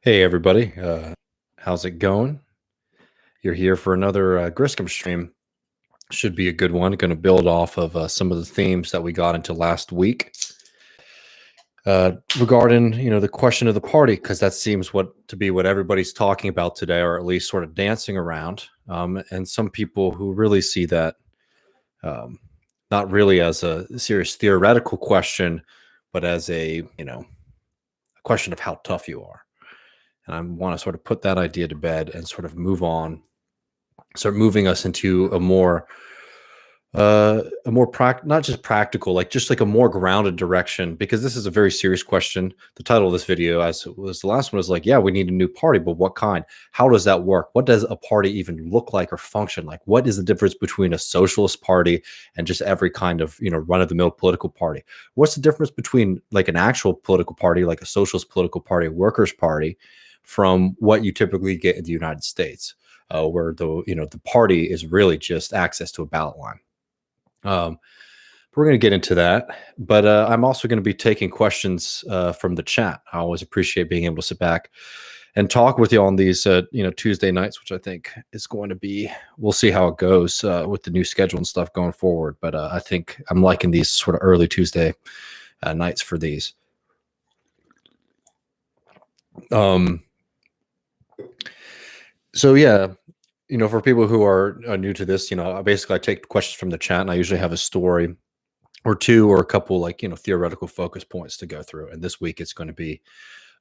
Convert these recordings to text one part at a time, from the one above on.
Hey everybody, how's it going? You're here for another Griscom stream. Should be a good one. Going to build off of some of the themes that we got into last week regarding the question of the party, because that seems to be what everybody's talking about today, or at least sort of dancing around. And some people who really see that not really as a serious theoretical question, but as a question of how tough you are. And I want to sort of put that idea to bed and sort of move on, start moving us into a more not just practical, like just like a more grounded direction, because this is a very serious question. The title of this video, as was the last one, is like, yeah, we need a new party, but what kind? How does that work? What does a party even look like or function like? What is the difference between a socialist party and just every kind of run-of-the-mill political party? What's the difference between like an actual political party, like a socialist political party, a workers' party, from what you typically get in the United States, where the party is really just access to a ballot line. We're going to get into that, but I'm also going to be taking questions from the chat. I always appreciate being able to sit back and talk with you on these Tuesday nights, which I think is going to be, we'll see how it goes with the new schedule and stuff going forward. But I think I'm liking these sort of early Tuesday nights for these. So yeah, for people who are new to this, basically I take questions from the chat, and I usually have a story or two or a couple theoretical focus points to go through. And this week it's going to be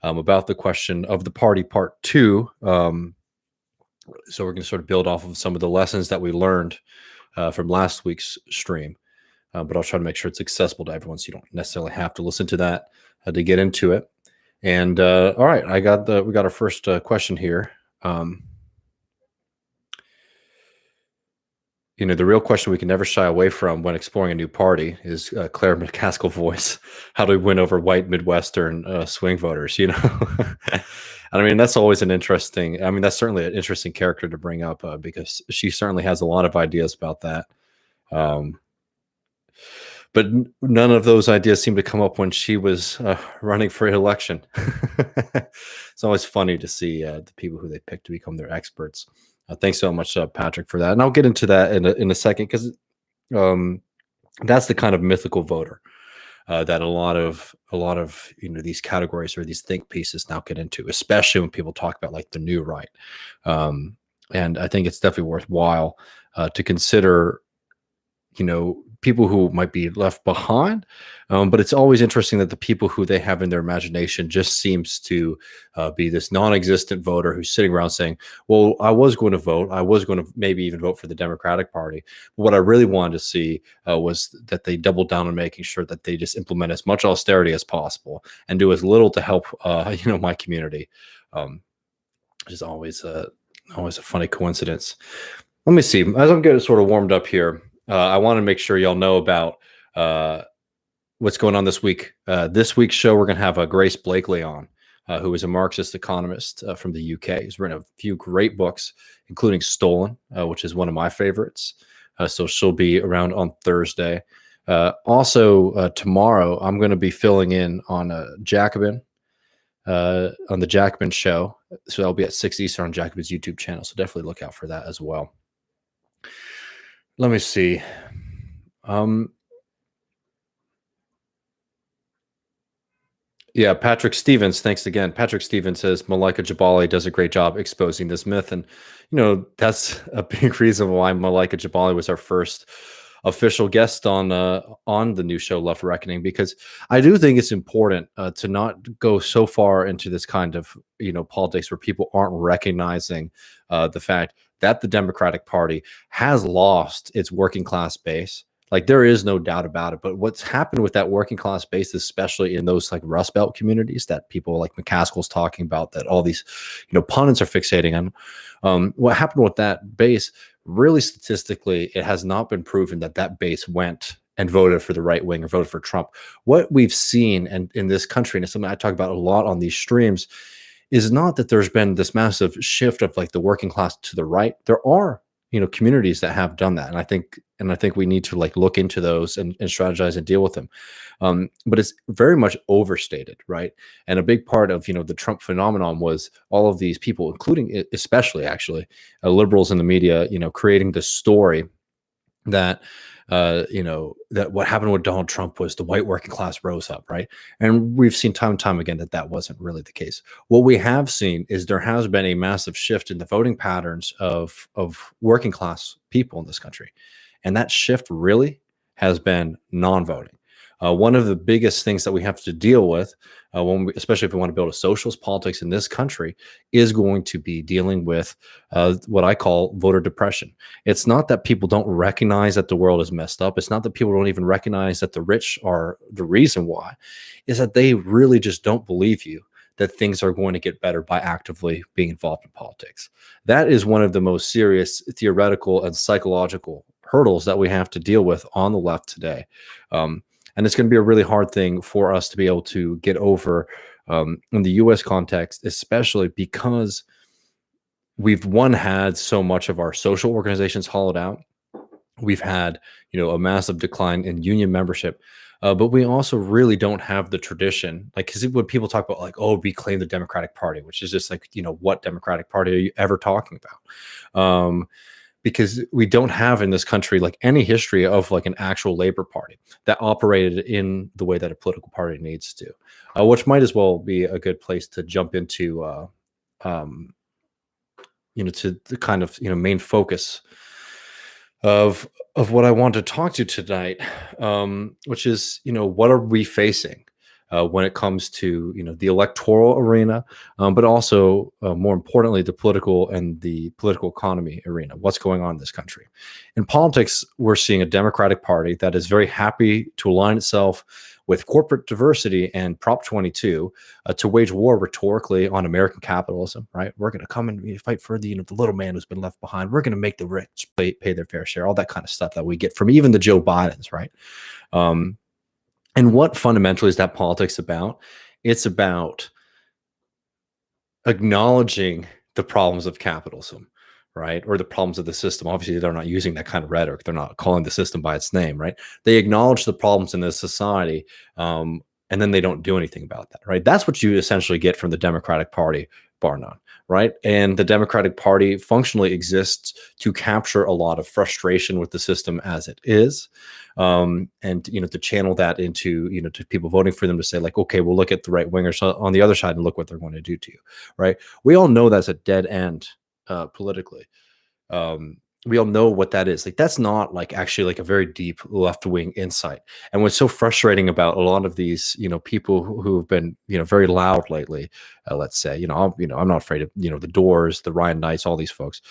about the question of the party part 2. So we're going to sort of build off of some of the lessons that we learned from last week's stream. But I'll try to make sure it's accessible to everyone, so you don't necessarily have to listen to that to get into it. And all right, we got our first question here. The real question we can never shy away from when exploring a new party is Claire McCaskill voice. How do we win over white Midwestern swing voters? I mean, that's always an interesting, that's certainly an interesting character to bring up because she certainly has a lot of ideas about that. But none of those ideas seem to come up when she was running for election. It's always funny to see the people who they pick to become their experts. Thanks so much, Patrick, for that. And I'll get into that in a second, because that's the kind of mythical voter that a lot of these categories or these think pieces now get into, especially when people talk about like the new right. And I think it's definitely worthwhile to consider, people who might be left behind. But it's always interesting that the people who they have in their imagination just seems to be this non-existent voter who's sitting around saying, well, I was going to vote. I was going to maybe even vote for the Democratic Party. But what I really wanted to see was that they double down on making sure that they just implement as much austerity as possible and do as little to help, my community. Which is always a funny coincidence. Let me see. As I'm getting sort of warmed up here, I want to make sure y'all know about what's going on this week. This week's show, we're going to have Grace Blakely on, who is a Marxist economist from the UK. He's written a few great books, including Stolen, which is one of my favorites. So she'll be around on Thursday. Also, tomorrow, I'm going to be filling in on Jacobin, on the Jacobin show. So that'll be at 6 Eastern on Jacobin's YouTube channel. So definitely look out for that as well. Let me see. Yeah, Patrick Stevens, thanks again. Patrick Stevens says Malika Jabali does a great job exposing this myth. And, that's a big reason why Malika Jabali was our first official guest on the new show, Left Reckoning, because I do think it's important to not go so far into this kind of, politics where people aren't recognizing the fact that the Democratic Party has lost its working class base. Like, there is no doubt about it. But what's happened with that working class base, especially in those like Rust Belt communities that people like McCaskill's talking about, that all these, pundits are fixating on, what happened with that base, really statistically, it has not been proven that that base went and voted for the right wing or voted for Trump. What we've seen and in this country, and it's something I talk about a lot on these streams, is not that there's been this massive shift of like the working class to the right. There are communities that have done that, and I think we need to like look into those and strategize and deal with them. But it's very much overstated, right? And a big part of the Trump phenomenon was all of these people, including especially actually liberals in the media, creating this story that that what happened with Donald Trump was the white working class rose up, right? And we've seen time and time again that that wasn't really the case. What we have seen is there has been a massive shift in the voting patterns of working class people in this country, and that shift really has been non-voting. One of the biggest things that we have to deal with, especially if we want to build a socialist politics in this country, is going to be dealing with what I call voter depression. It's not that people don't recognize that the world is messed up. It's not that people don't even recognize that the rich are the reason why. Is that they really just don't believe you that things are going to get better by actively being involved in politics. That is one of the most serious theoretical and psychological hurdles that we have to deal with on the left today. And it's going to be a really hard thing for us to be able to get over in the US context, especially because we've had so much of our social organizations hollowed out. We've had a massive decline in union membership, but we also really don't have the tradition, like, because when people talk about like, oh, we claim the Democratic Party, which is just like, what Democratic Party are you ever talking about? Because we don't have in this country like any history of like an actual labor party that operated in the way that a political party needs to, which might as well be a good place to jump into um, to the kind of main focus of what I want to talk to tonight, which is what are we facing when it comes to the electoral arena, but also more importantly the political and the political economy arena. What's going on in this country? In politics, we're seeing a Democratic Party that is very happy to align itself with corporate diversity and Prop 22 to wage war rhetorically on American capitalism. Right? We're going to come and fight for the the little man who's been left behind. We're going to make the rich pay their fair share. All that kind of stuff that we get from even the Joe Bidens, right? And what fundamentally is that politics about? It's about acknowledging the problems of capitalism, right? Or the problems of the system. Obviously, they're not using that kind of rhetoric. They're not calling the system by its name, right? They acknowledge the problems in this society, and then they don't do anything about that, right? That's what you essentially get from the Democratic Party, bar none, right? And the Democratic Party functionally exists to capture a lot of frustration with the system as it is, and to channel that into to people voting for them to say like, okay, we'll look at the right wingers on the other side and look what they're going to do to you, right? We all know that's a dead end politically. We all know what that is. Like that's not like actually like a very deep left-wing insight. And what's so frustrating about a lot of these people who have been very loud lately, let's say I'm not afraid of the Doors, the Ryan Knights, all these folks,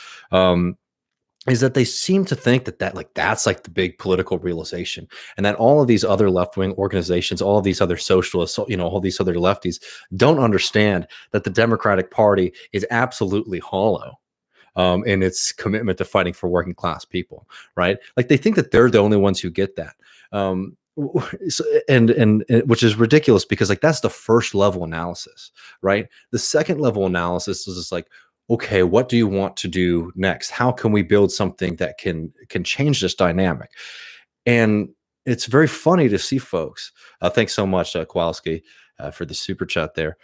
is that they seem to think that like that's like the big political realization, and that all of these other left-wing organizations, all of these other socialists, all these other lefties don't understand that the Democratic Party is absolutely hollow in its commitment to fighting for working class people, right? Like they think that they're the only ones who get that. And which is ridiculous because like that's the first level analysis, right? The second level analysis is just like, okay, what do you want to do next? How can we build something that can change this dynamic? And it's very funny to see folks. Thanks so much, Kowalski, for the super chat there.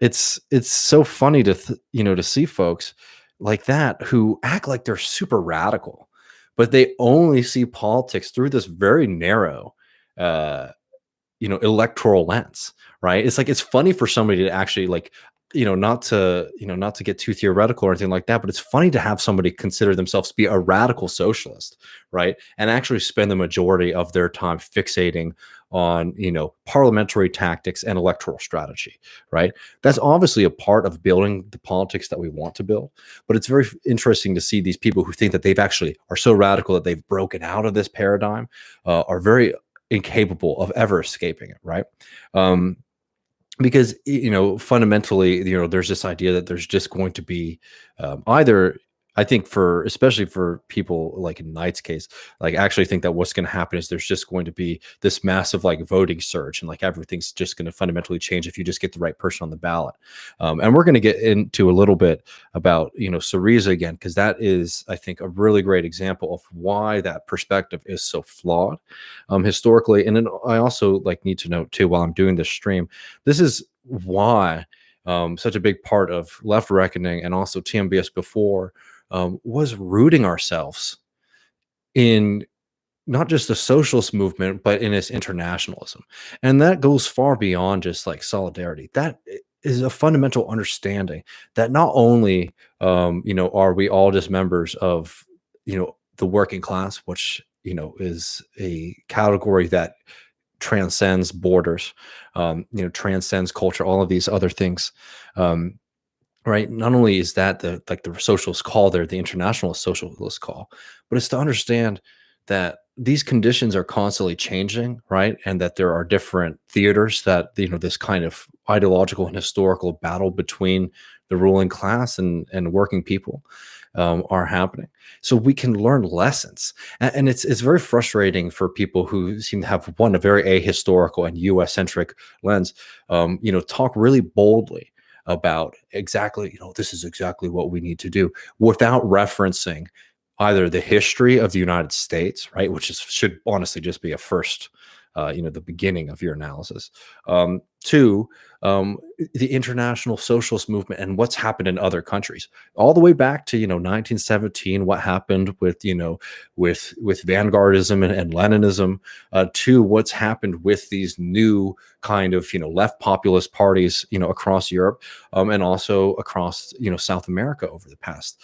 It's so funny to to see folks like that who act like they're super radical, but they only see politics through this very narrow electoral lens, right? It's like it's funny for somebody to actually like not to get too theoretical or anything like that, but it's funny to have somebody consider themselves to be a radical socialist, right? And actually spend the majority of their time fixating on parliamentary tactics and electoral strategy, right? That's obviously a part of building the politics that we want to build, but it's very interesting to see these people who think that they've actually are so radical that they've broken out of this paradigm, are very incapable of ever escaping it, right? Because fundamentally there's this idea that there's just going to be either I think for especially for people like in Knight's case, like I actually think that what's going to happen is there's just going to be this massive like voting surge, and like everything's just going to fundamentally change if you just get the right person on the ballot. And we're going to get into a little bit about Syriza again, because that is, I think, a really great example of why that perspective is so flawed historically. And then I also like need to note too, while I'm doing this stream, this is why such a big part of Left Reckoning and also TMBS before was rooting ourselves in not just the socialist movement, but in its internationalism. And that goes far beyond just like solidarity. That is a fundamental understanding that not only, are we all just members of, the working class, which, is a category that transcends borders, transcends culture, all of these other things. Um, right, not only is that the socialist call there, the internationalist socialist call, but it's to understand that these conditions are constantly changing, right, and that there are different theaters that this kind of ideological and historical battle between the ruling class and working people are happening, so we can learn lessons. And it's very frustrating for people who seem to have a very ahistorical and US centric lens, talk really boldly about exactly, this is exactly what we need to do, without referencing either the history of the United States, right, which should honestly just be a first, the beginning of your analysis. Two, the international socialist movement and what's happened in other countries, all the way back to 1917, what happened with with vanguardism and Leninism, to what's happened with these new kind of left populist parties across Europe, and also across South America over the past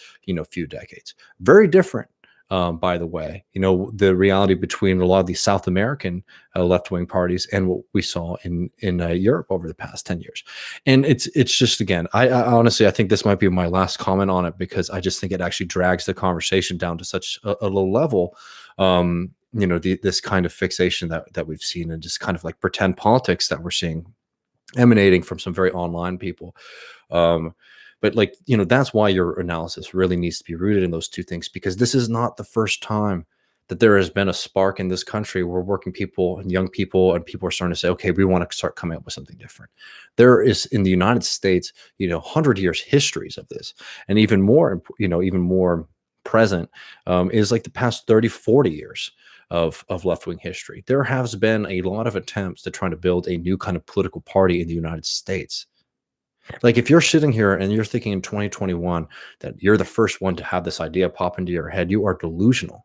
few decades. Very different, by the way, the reality between a lot of these South American left-wing parties and what we saw in Europe over the past 10 years. And it's just, again, I honestly, I think this might be my last comment on it, because I just think it actually drags the conversation down to such a low level. This kind of fixation that we've seen, and just kind of like pretend politics that we're seeing emanating from some very online people. But like, that's why your analysis really needs to be rooted in those two things, because this is not the first time that there has been a spark in this country where working people and young people and people are starting to say, okay, we want to start coming up with something different. There is, in the United States, 100 years histories of this, and even more, even more present, is like the past 30, 40 years of left-wing history. There has been a lot of attempts to try to build a new kind of political party in the United States. Like, if you're sitting here and you're thinking in 2021 that you're the first one to have this idea pop into your head, you are delusional.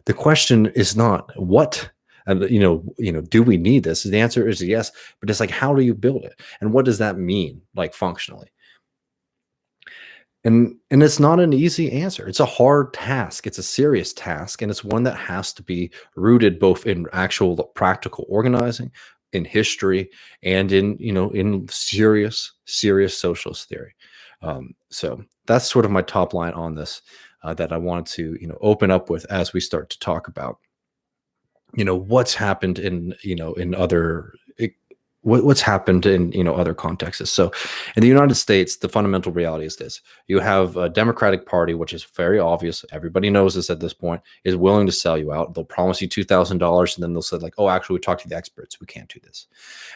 The question is not what, and do we need this? The answer is yes, but it's like, how do you build it, and what does that mean, like, functionally? And it's not an easy answer. It's a hard task. It's a serious task, and it's one that has to be rooted both in actual practical organizing, in history, and in serious socialist theory. So that's sort of my top line on this, that I want to open up with as we start to talk about what's happened in other what's happened in other contexts. So in the United States, the fundamental reality is this: you have a Democratic Party, which is very obvious, everybody knows this at this point, is willing to sell you out. They'll promise you $2,000, and then they'll say, like, oh, actually, we talked to the experts, we can't do this.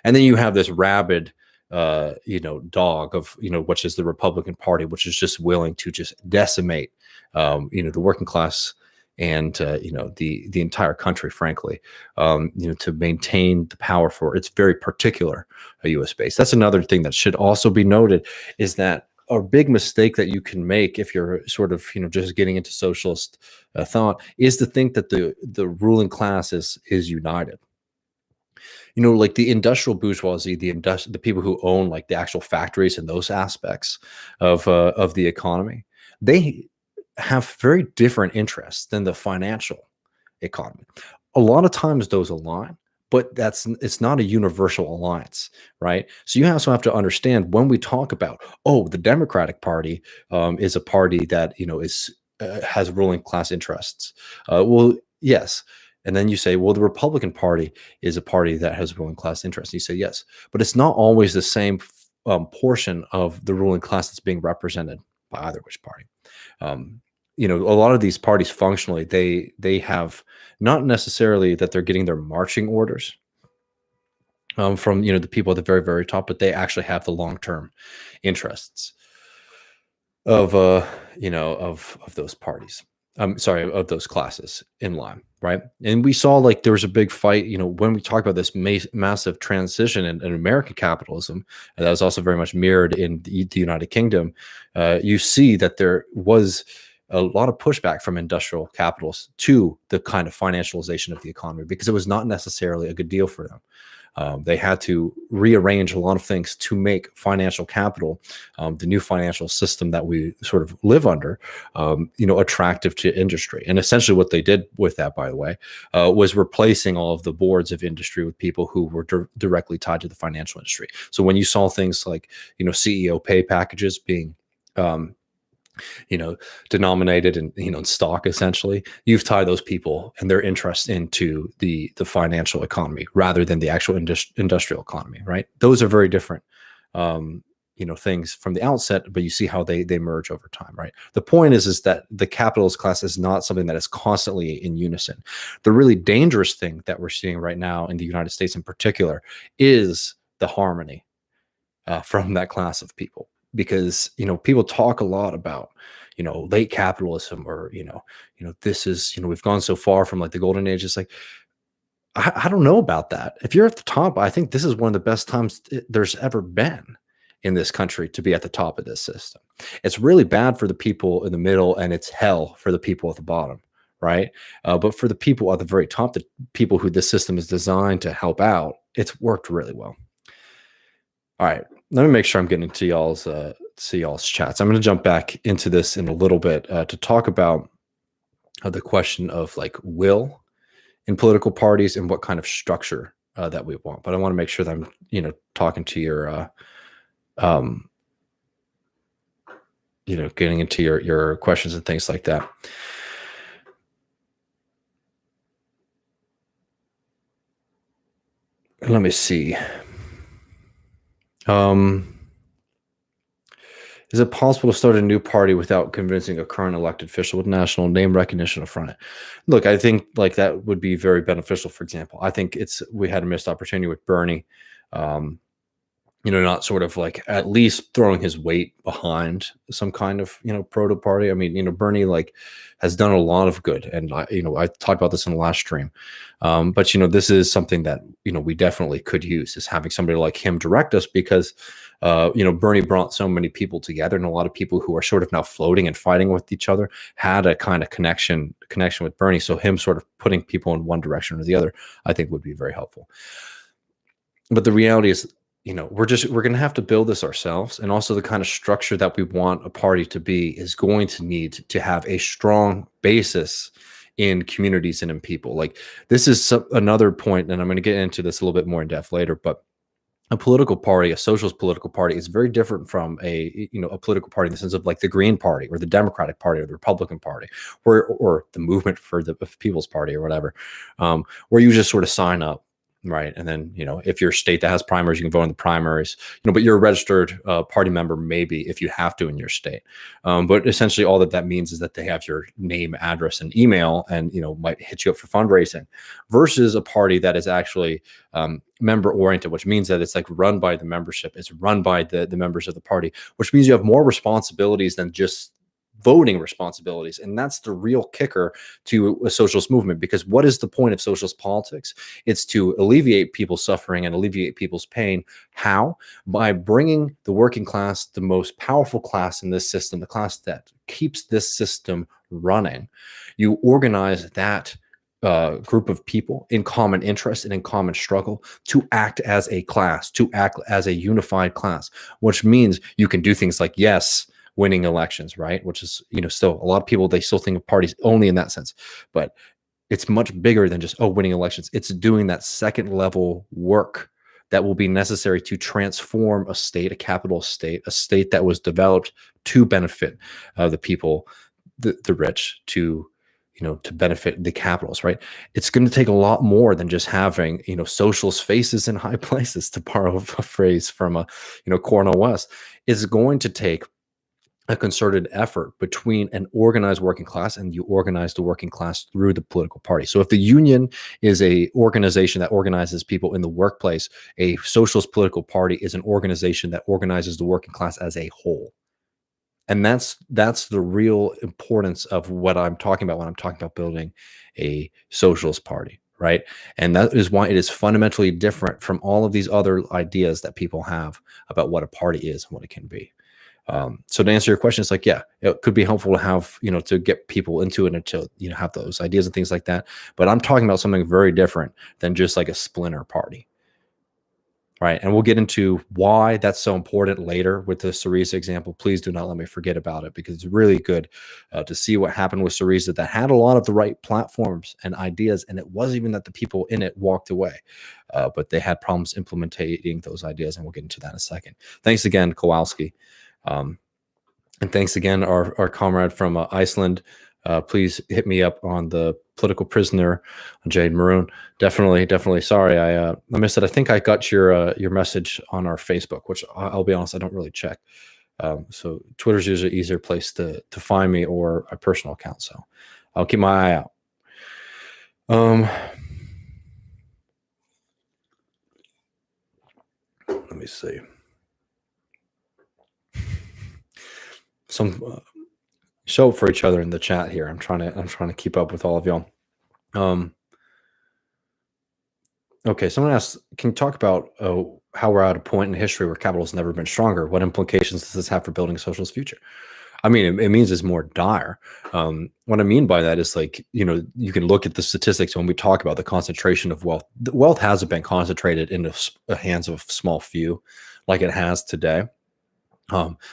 And then you have this rabid dog of which is the Republican Party, which is just willing to just decimate the working class and the entire country, frankly, to maintain the power for its very particular U.S. base. That's another thing that should also be noted, is that a big mistake that you can make if you're sort of just getting into socialist thought is to think that the ruling class is united. Like the industrial bourgeoisie, the people who own like the actual factories and those aspects of the economy, they have very different interests than the financial economy. A lot of times those align, but it's not a universal alliance, right? So you also have to understand, when we talk about, oh, the Democratic Party is a party that is has ruling class interests. Well, yes. And then you say, well, the Republican Party is a party that has ruling class interests. You say yes, but it's not always the same portion of the ruling class that's being represented by either which party. Um, a lot of these parties functionally, they have not necessarily that they're getting their marching orders from the people at the very very top, but they actually have the long term interests of of those parties. Sorry, of those classes in line, right? And we saw like there was a big fight, when we talk about this massive transition in American capitalism, and that was also very much mirrored in the United Kingdom. You see that there was a lot of pushback from industrial capitalists to the kind of financialization of the economy because it was not necessarily a good deal for them. They had to rearrange a lot of things to make financial capital, the new financial system that we sort of live under, attractive to industry. And essentially, what they did with that, by the way, was replacing all of the boards of industry with people who were directly tied to the financial industry. So when you saw things like, CEO pay packages being denominated in stock, essentially, you've tied those people and their interests into the financial economy rather than the actual industrial economy, right? Those are very different things from the outset, but you see how they merge over time, right? The point is that the capitalist class is not something that is constantly in unison. The really dangerous thing that we're seeing right now in the United States in particular is the harmony from that class of people, because people talk a lot about late capitalism, or this is we've gone so far from like the golden age. It's like I don't know about that. If you're at the top, I think this is one of the best times there's ever been in this country to be at the top of this system. It's really bad for the people in the middle, and it's hell for the people at the bottom, right? But for the people at the very top, the people who this system is designed to help out, it's worked really well. All right, let me make sure I'm getting to y'all's chats. I'm going to jump back into this in a little bit to talk about the question of like will in political parties and what kind of structure that we want. But I want to make sure that I'm talking to your getting into your questions and things like that. Let me see. Is it possible to start a new party without convincing a current elected official with national name recognition up front? Look, I think like that would be very beneficial. For example, I think we had a missed opportunity with Bernie. Not sort of like at least throwing his weight behind some kind of, proto party. I mean, Bernie like has done a lot of good. And I talked about this in the last stream. But, this is something that, we definitely could use, is having somebody like him direct us, because, Bernie brought so many people together, and a lot of people who are sort of now floating and fighting with each other had a kind of connection with Bernie. So him sort of putting people in one direction or the other, I think would be very helpful. But the reality is, we're going to have to build this ourselves. And also the kind of structure that we want a party to be is going to need to have a strong basis in communities and in people. Like this is another point, and I'm going to get into this a little bit more in depth later, but a political party, a socialist political party, is very different from a political party in the sense of like the Green Party or the Democratic Party or the Republican Party, or the Movement for the People's Party or whatever, where you just sort of sign up. Right. And then, if you're a state that has primaries, you can vote in the primaries, but you're a registered party member, maybe, if you have to in your state. But essentially all that means is that they have your name, address, and email, and, might hit you up for fundraising, versus a party that is actually member oriented, which means that it's like run by the membership. It's run by the members of the party, which means you have more responsibilities than just voting responsibilities. And that's the real kicker to a socialist movement, because what is the point of socialist politics? It's to alleviate people's suffering and alleviate people's pain. How? By bringing the working class, the most powerful class in this system, the class that keeps this system running. You organize that group of people in common interest and in common struggle to act as a class, to act as a unified class, which means you can do things like, yes, winning elections, right? Which is, still a lot of people, they still think of parties only in that sense, but it's much bigger than just, winning elections. It's doing that second level work that will be necessary to transform a state, a capital state, a state that was developed to benefit the people, the rich, to benefit the capitals, right? It's going to take a lot more than just having, socialist faces in high places, to borrow a phrase from Cornel West. It's going to take a concerted effort between an organized working class, and you organize the working class through the political party. So if the union is a organization that organizes people in the workplace, a socialist political party is an organization that organizes the working class as a whole. And that's the real importance of what I'm talking about when I'm talking about building a socialist party, right? And that is why it is fundamentally different from all of these other ideas that people have about what a party is and what it can be. So to answer your question, it's like, yeah, it could be helpful to have, to get people into it and to, have those ideas and things like that. But I'm talking about something very different than just like a splinter party. Right. And we'll get into why that's so important later with the Syriza example. Please do not let me forget about it, because it's really good to see what happened with Syriza that had a lot of the right platforms and ideas. And it wasn't even that the people in it walked away, but they had problems implementing those ideas. And we'll get into that in a second. Thanks again, Kowalski. And thanks again, our comrade from Iceland. Please hit me up on the political prisoner, Jade Maroon. Definitely. Sorry, I missed it. I think I got your message on our Facebook, which I'll be honest, I don't really check. So Twitter's usually an easier place to find me, or a personal account. So I'll keep my eye out. Let me see. Some show up for each other in the chat here. I'm trying to keep up with all of y'all. Okay, someone asked, can you talk about how we're at a point in history where capital has never been stronger? What implications does this have for building a socialist future? I mean, it means it's more dire. What I mean by that is, like, you can look at the statistics when we talk about the concentration of wealth. The wealth hasn't been concentrated in the hands of a small few like it has today.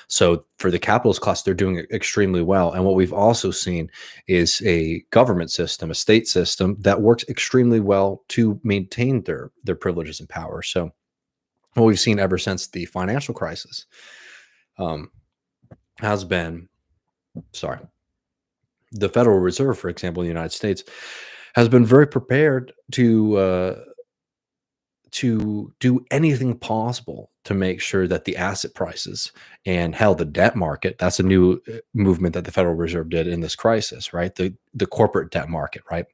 So for the capitalist class, they're doing extremely well. And what we've also seen is a government system, a state system that works extremely well to maintain their privileges and power. So what we've seen ever since the financial crisis has been, the Federal Reserve, for example, in the United States, has been very prepared to do anything possible to make sure that the asset prices and the debt market, that's a new movement that the Federal Reserve did in this crisis, right? The corporate debt market, right?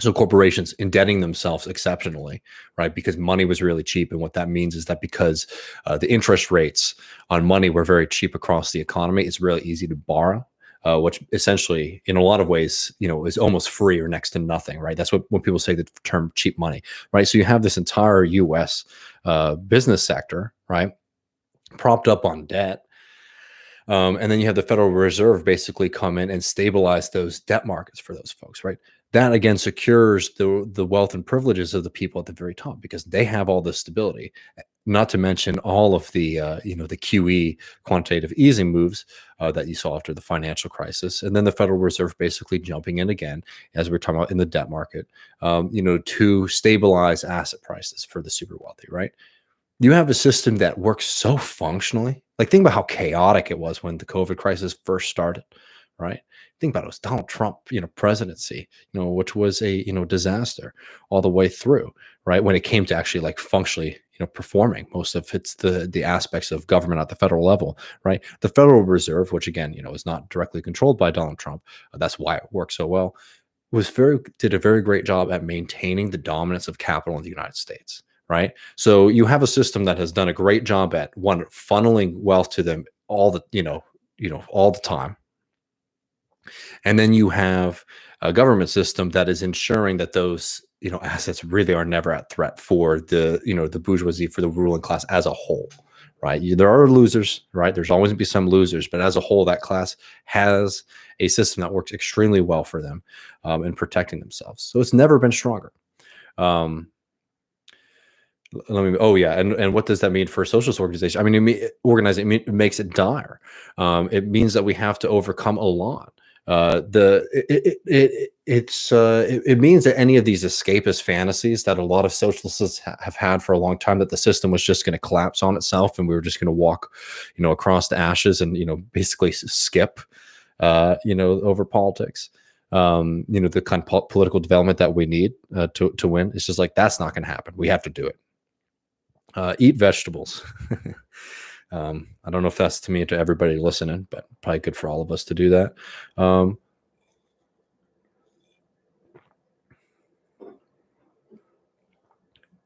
So corporations indebting themselves exceptionally, right? Because money was really cheap. And what that means is that because the interest rates on money were very cheap across the economy, it's really easy to borrow. Which essentially, in a lot of ways, is almost free or next to nothing, right? That's what when people say the term cheap money, right? So you have this entire U.S. Business sector, right, propped up on debt. And then you have the Federal Reserve basically come in and stabilize those debt markets for those folks, right? That again secures the wealth and privileges of the people at the very top, because they have all this stability. Not to mention all of the the QE, quantitative easing moves that you saw after the financial crisis, and then the Federal Reserve basically jumping in again, as we're talking about in the debt market, to stabilize asset prices for the super wealthy, right? You have a system that works so functionally. Like, think about how chaotic it was when the COVID crisis first started, right? Think about it was Donald Trump, presidency, which was a, disaster all the way through, right? When it came to actually like functionally, performing most of it's the aspects of government at the federal level, right? The Federal Reserve, which again, is not directly controlled by Donald Trump, that's why it works so well, did a very great job at maintaining the dominance of capital in the United States. Right. So you have a system that has done a great job at funneling wealth to them all the time. And then you have a government system that is ensuring that those, assets really are never at threat for the bourgeoisie, for the ruling class as a whole. Right. There are losers, right? There's always going to be some losers, but as a whole, that class has a system that works extremely well for them in protecting themselves. So it's never been stronger. And what does that mean for a socialist organization? I mean, it makes it dire. It means that we have to overcome a lot. It means that any of these escapist fantasies that a lot of socialists have had for a long time, that the system was just going to collapse on itself and we were just going to walk, across the ashes and basically skip, over politics. The kind of political development that we need to win. It's just like, that's not going to happen. We have to do it. Eat vegetables. I don't know if that's to me, to everybody listening, but probably good for all of us to do that. Um,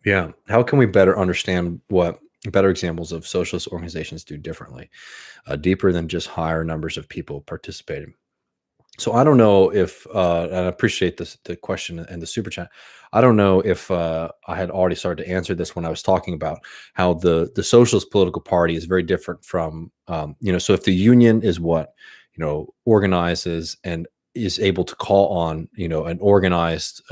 yeah. How can we better understand what better examples of socialist organizations do differently, deeper than just higher numbers of people participating? So I don't know if, and I appreciate this, the question and the super chat. I don't know if I had already started to answer this when I was talking about how the socialist political party is very different from, so if the union is what, organizes and is able to call on, an organized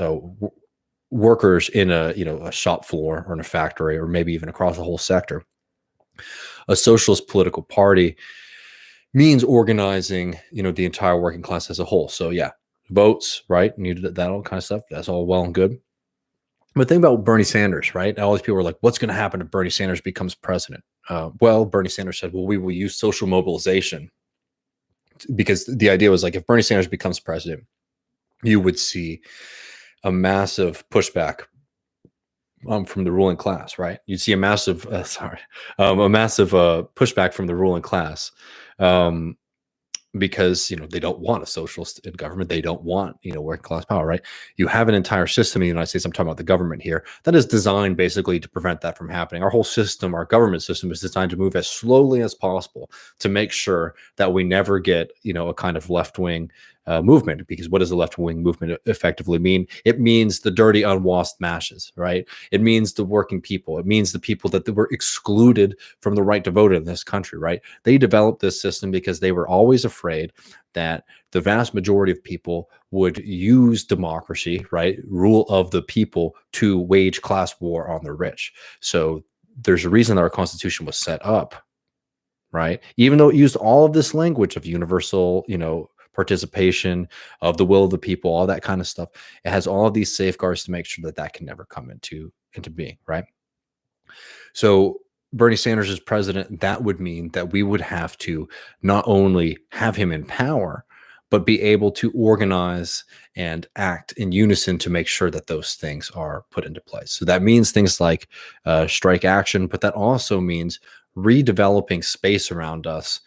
workers in a shop floor or in a factory or maybe even across a whole sector, a socialist political party means organizing, the entire working class as a whole. So yeah, votes, right? Needed that all kind of stuff. That's all well and good. But think about Bernie Sanders, right? All these people are like, what's going to happen if Bernie Sanders becomes president? Well, Bernie Sanders said, well, we will use social mobilization, because the idea was like, if Bernie Sanders becomes president, you would see a massive pushback from the ruling class, right? You'd see a massive, pushback from the ruling class. Um, because they don't want a socialist in government. They don't want working class power, right? You have an entire system in the United States, I'm talking about the government here, that is designed basically to prevent that from happening. Our whole system, our government system, is designed to move as slowly as possible to make sure that we never get a kind of left-wing movement. Because what does the left-wing movement effectively mean? It means the dirty unwashed masses, right? It means the working people. It means the people that were excluded from the right to vote in this country, right? They developed this system because they were always afraid that the vast majority of people would use democracy, right, rule of the people, to wage class war on the rich. So there's a reason that our Constitution was set up, right? Even though it used all of this language of universal, participation, of the will of the people, all that kind of stuff. It has all of these safeguards to make sure that that can never come into being, right? So Bernie Sanders as president, that would mean that we would have to not only have him in power, but be able to organize and act in unison to make sure that those things are put into place. So that means things like strike action, but that also means redeveloping space around us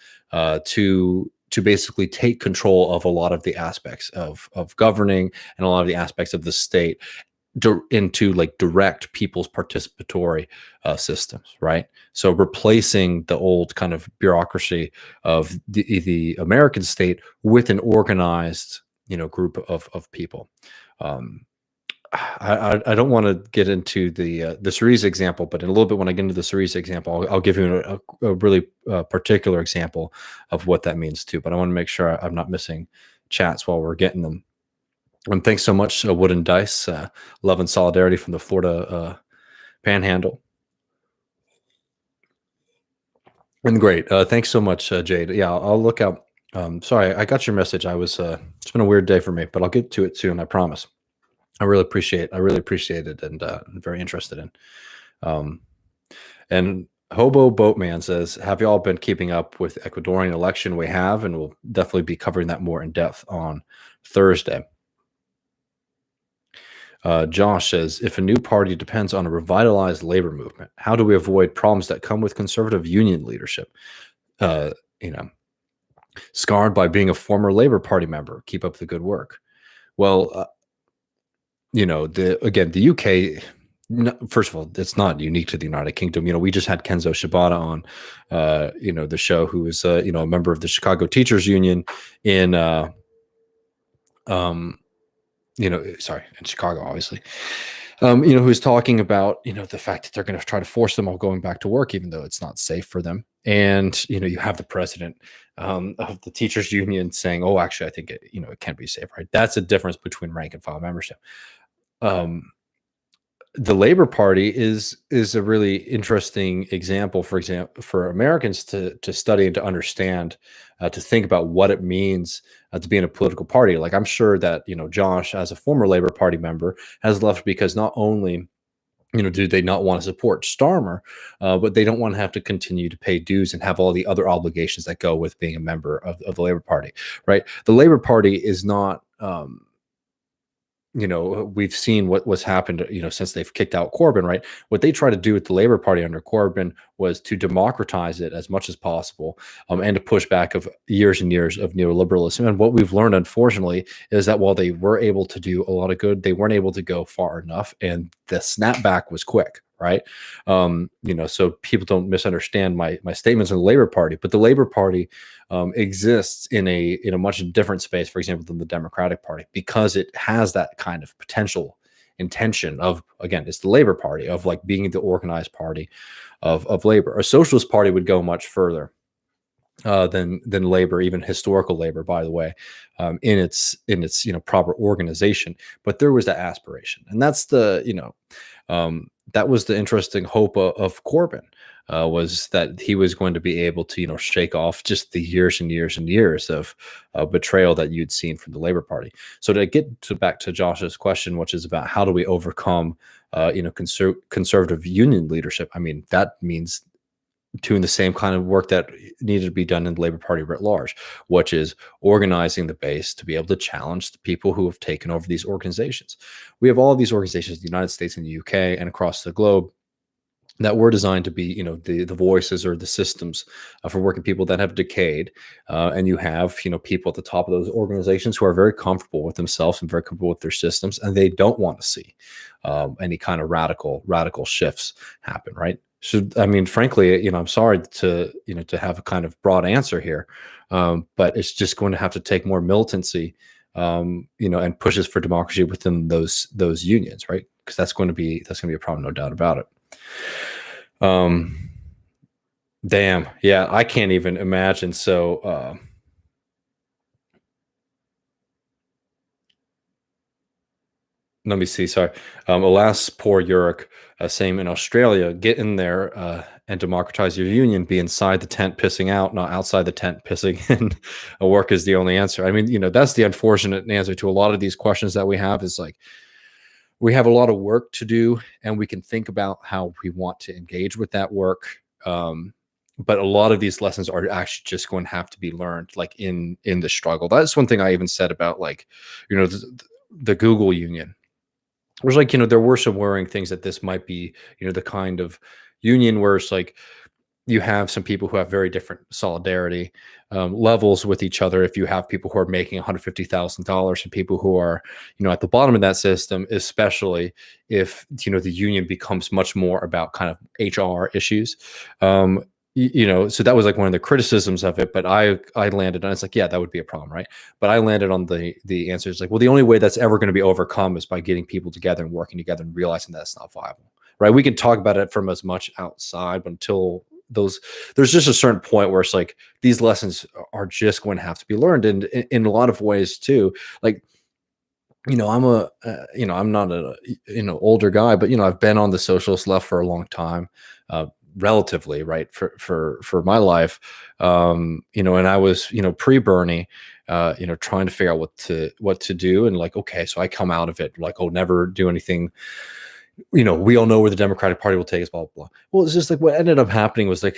to basically take control of a lot of the aspects of governing and a lot of the aspects of the state, into like direct people's participatory systems, right? So replacing the old kind of bureaucracy of the American state with an organized, group of people. Um, I don't want to get into the Syriza example, but in a little bit when I get into the Syriza example, I'll give you a really particular example of what that means too. But I want to make sure I'm not missing chats while we're getting them. And thanks so much, Wooden Dice. Love and solidarity from the Florida Panhandle. And great. Thanks so much, Jade. Yeah, I'll look out. Sorry, I got your message. It's been a weird day for me, but I'll get to it soon. I promise. I really appreciate it, and I'm very interested in. Um, and Hobo Boatman says, have you all been keeping up with Ecuadorian election? We have, and we'll definitely be covering that more in depth on Thursday. Josh says, if a new party depends on a revitalized labor movement, how do we avoid problems that come with conservative union leadership? Uh, you know, Scarred by being a former Labor Party member. Keep up the good work. Well, the UK. First of all, it's not unique to the United Kingdom. We just had Kenzo Shibata on, the show, who is, a member of the Chicago Teachers Union in, in Chicago, obviously. Who was talking about, the fact that they're going to try to force them all going back to work, even though it's not safe for them. And, you have the president of the teachers union saying, oh, actually, I think it can't be safe, right? That's a difference between rank and file membership. The Labor Party is a really interesting example, for Americans to study and to understand, to think about what it means to be in a political party. Like, I'm sure that Josh, as a former Labor Party member, has left because not only do they not want to support Starmer, but they don't want to have to continue to pay dues and have all the other obligations that go with being a member of the Labor Party, right? The Labor Party is not we've seen what's happened, since they've kicked out Corbyn, right? What they tried to do with the Labour Party under Corbyn was to democratize it as much as possible, and to push back of years and years of neoliberalism. And what we've learned, unfortunately, is that while they were able to do a lot of good, they weren't able to go far enough, and the snapback was quick, right? So people don't misunderstand my statements on the Labour Party, but the Labour Party exists in a much different space, for example, than the Democratic Party, because it has that kind of potential intention of, again, it's the Labour Party, of like being the organized party of labor. A socialist party would go much further than labor, even historical labor, by the way, in its proper organization. But there was that aspiration, and that's that was the interesting hope of Corbyn. Was that he was going to be able to shake off just the years and years and years of betrayal that you'd seen from the Labour Party. So to get back to Josh's question, which is about how do we overcome conservative union leadership, I mean, that means doing the same kind of work that needed to be done in the Labour Party writ large, which is organizing the base to be able to challenge the people who have taken over these organizations. We have all of these organizations in the United States and the UK and across the globe that were designed to be, the voices or the systems for working people that have decayed. And you have, people at the top of those organizations who are very comfortable with themselves and very comfortable with their systems, and they don't want to see any kind of radical shifts happen, right? So, I mean, frankly, I'm sorry to have a kind of broad answer here, but it's just going to have to take more militancy, and pushes for democracy within those unions, right? Because that's going to be a problem, no doubt about it. Damn, yeah, I can't even imagine. So, let me see. Sorry. Alas, poor Yurick, saying in Australia, get in there and democratize your union. Be inside the tent pissing out, not outside the tent pissing in. A work is the only answer. I mean, that's the unfortunate answer to a lot of these questions that we have, is like, we have a lot of work to do, and we can think about how we want to engage with that work. But a lot of these lessons are actually just going to have to be learned, like in the struggle. That's one thing I even said about, like, the Google union. It was like, there were some worrying things that this might be, the kind of union where it's like you have some people who have very different solidarity levels with each other. If you have people who are making $150,000 and people who are, at the bottom of that system, especially if, the union becomes much more about kind of HR issues. So that was like one of the criticisms of it, but I landed on, it's like, yeah, that would be a problem, right? But I landed on the answer is like, well, the only way that's ever going to be overcome is by getting people together and working together and realizing that's not viable, right? We can talk about it from as much outside, but until there's just a certain point where it's like these lessons are just going to have to be learned, and in a lot of ways too. Like, I'm I'm not a older guy, but I've been on the socialist left for a long time. Relatively, right, for my life, and I was pre-Bernie, trying to figure out what to do, and like, okay, so I come out of it like, oh, never do anything, we all know where the Democratic Party will take us, blah blah blah. Well, it's just like what ended up happening was like,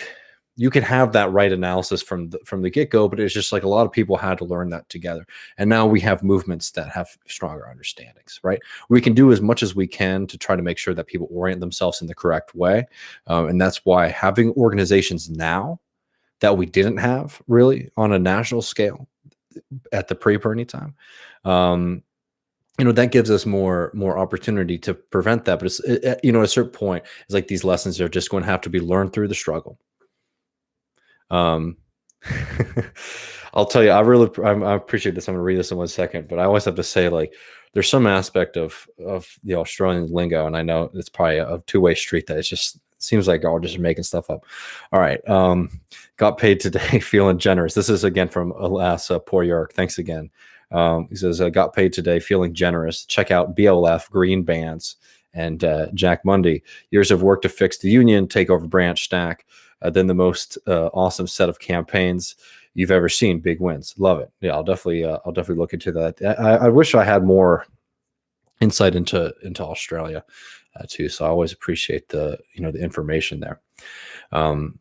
you could have that right analysis from the get-go, but it's just like a lot of people had to learn that together, and now we have movements that have stronger understandings, right? We can do as much as we can to try to make sure that people orient themselves in the correct way, and that's why having organizations now that we didn't have really on a national scale at the pre-Bernie time, that gives us more opportunity to prevent that. But it's at a certain point, it's like these lessons are just going to have to be learned through the struggle. I'll tell you, I appreciate this. I'm gonna read this in 1 second, but I always have to say, like, there's some aspect of the Australian lingo, and I know it's probably a two-way street, that it just seems like y'all just making stuff up. All right. Got paid today, feeling generous. This is again from Alas, poor York. Thanks again. He says, got paid today, feeling generous. Check out BLF, Green Bands, and Jack Mundy. Years of work to fix the union, take over branch stack. Then the most awesome set of campaigns you've ever seen. Big wins. Love it. Yeah, I'll definitely look into that. I wish I had more insight into Australia too. So I always appreciate the information there. And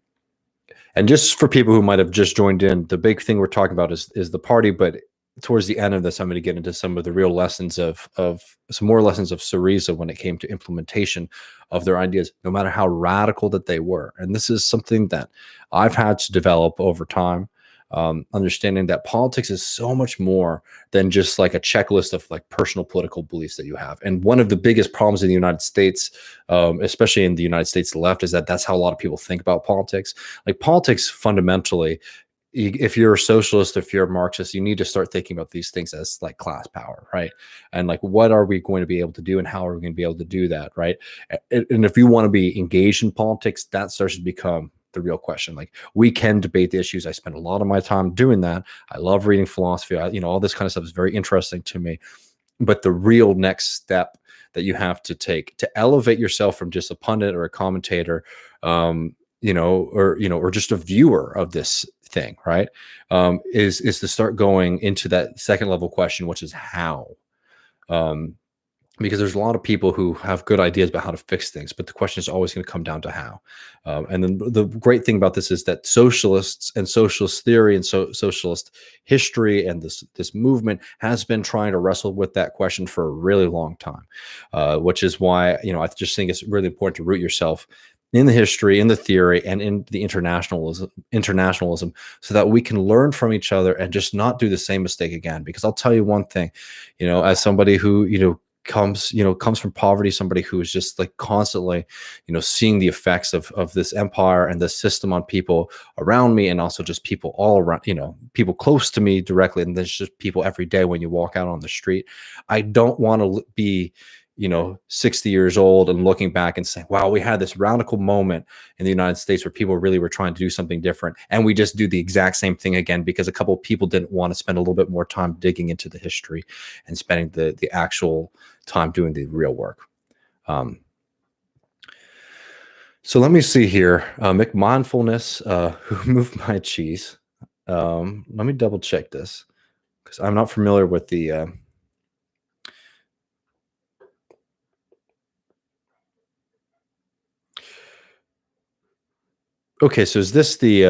just for people who might have just joined in, the big thing we're talking about is the party, but towards the end of this, I'm going to get into some of the real lessons of some more lessons of Syriza when it came to implementation of their ideas, no matter how radical that they were. And this is something that I've had to develop over time, understanding that politics is so much more than just like a checklist of like personal political beliefs that you have. And one of the biggest problems in the United States, especially in the United States left, is that that's how a lot of people think about politics. Like politics fundamentally, if you're a socialist, if you're a Marxist, you need to start thinking about these things as like class power, right? And like, what are we going to be able to do, and how are we going to be able to do that, right? And if you want to be engaged in politics, that starts to become the real question. Like, we can debate the issues. I spend a lot of my time doing that. I love reading philosophy. All this kind of stuff is very interesting to me. But the real next step that you have to take to elevate yourself from just a pundit or a commentator, or just a viewer of this thing, right? Is to start going into that second level question, which is how. Because there's a lot of people who have good ideas about how to fix things, but the question is always going to come down to how. And then the great thing about this is that socialists and socialist theory and socialist history and this movement has been trying to wrestle with that question for a really long time, which is why I just think it's really important to root yourself in the history, in the theory, and in the internationalism, so that we can learn from each other and just not do the same mistake again. Because I'll tell you one thing, as somebody who comes from poverty, somebody who is just like constantly seeing the effects of this empire and this system on people around me, and also just people all around, people close to me directly, and there's just people every day when you walk out on the street. I don't want to be 60 years old and looking back and saying, wow, we had this radical moment in the United States where people really were trying to do something different, and we just do the exact same thing again because a couple of people didn't want to spend a little bit more time digging into the history and spending the actual time doing the real work. So let me see here. McMindfulness, who moved my cheese? Let me double check this because I'm not familiar with the okay, so is this the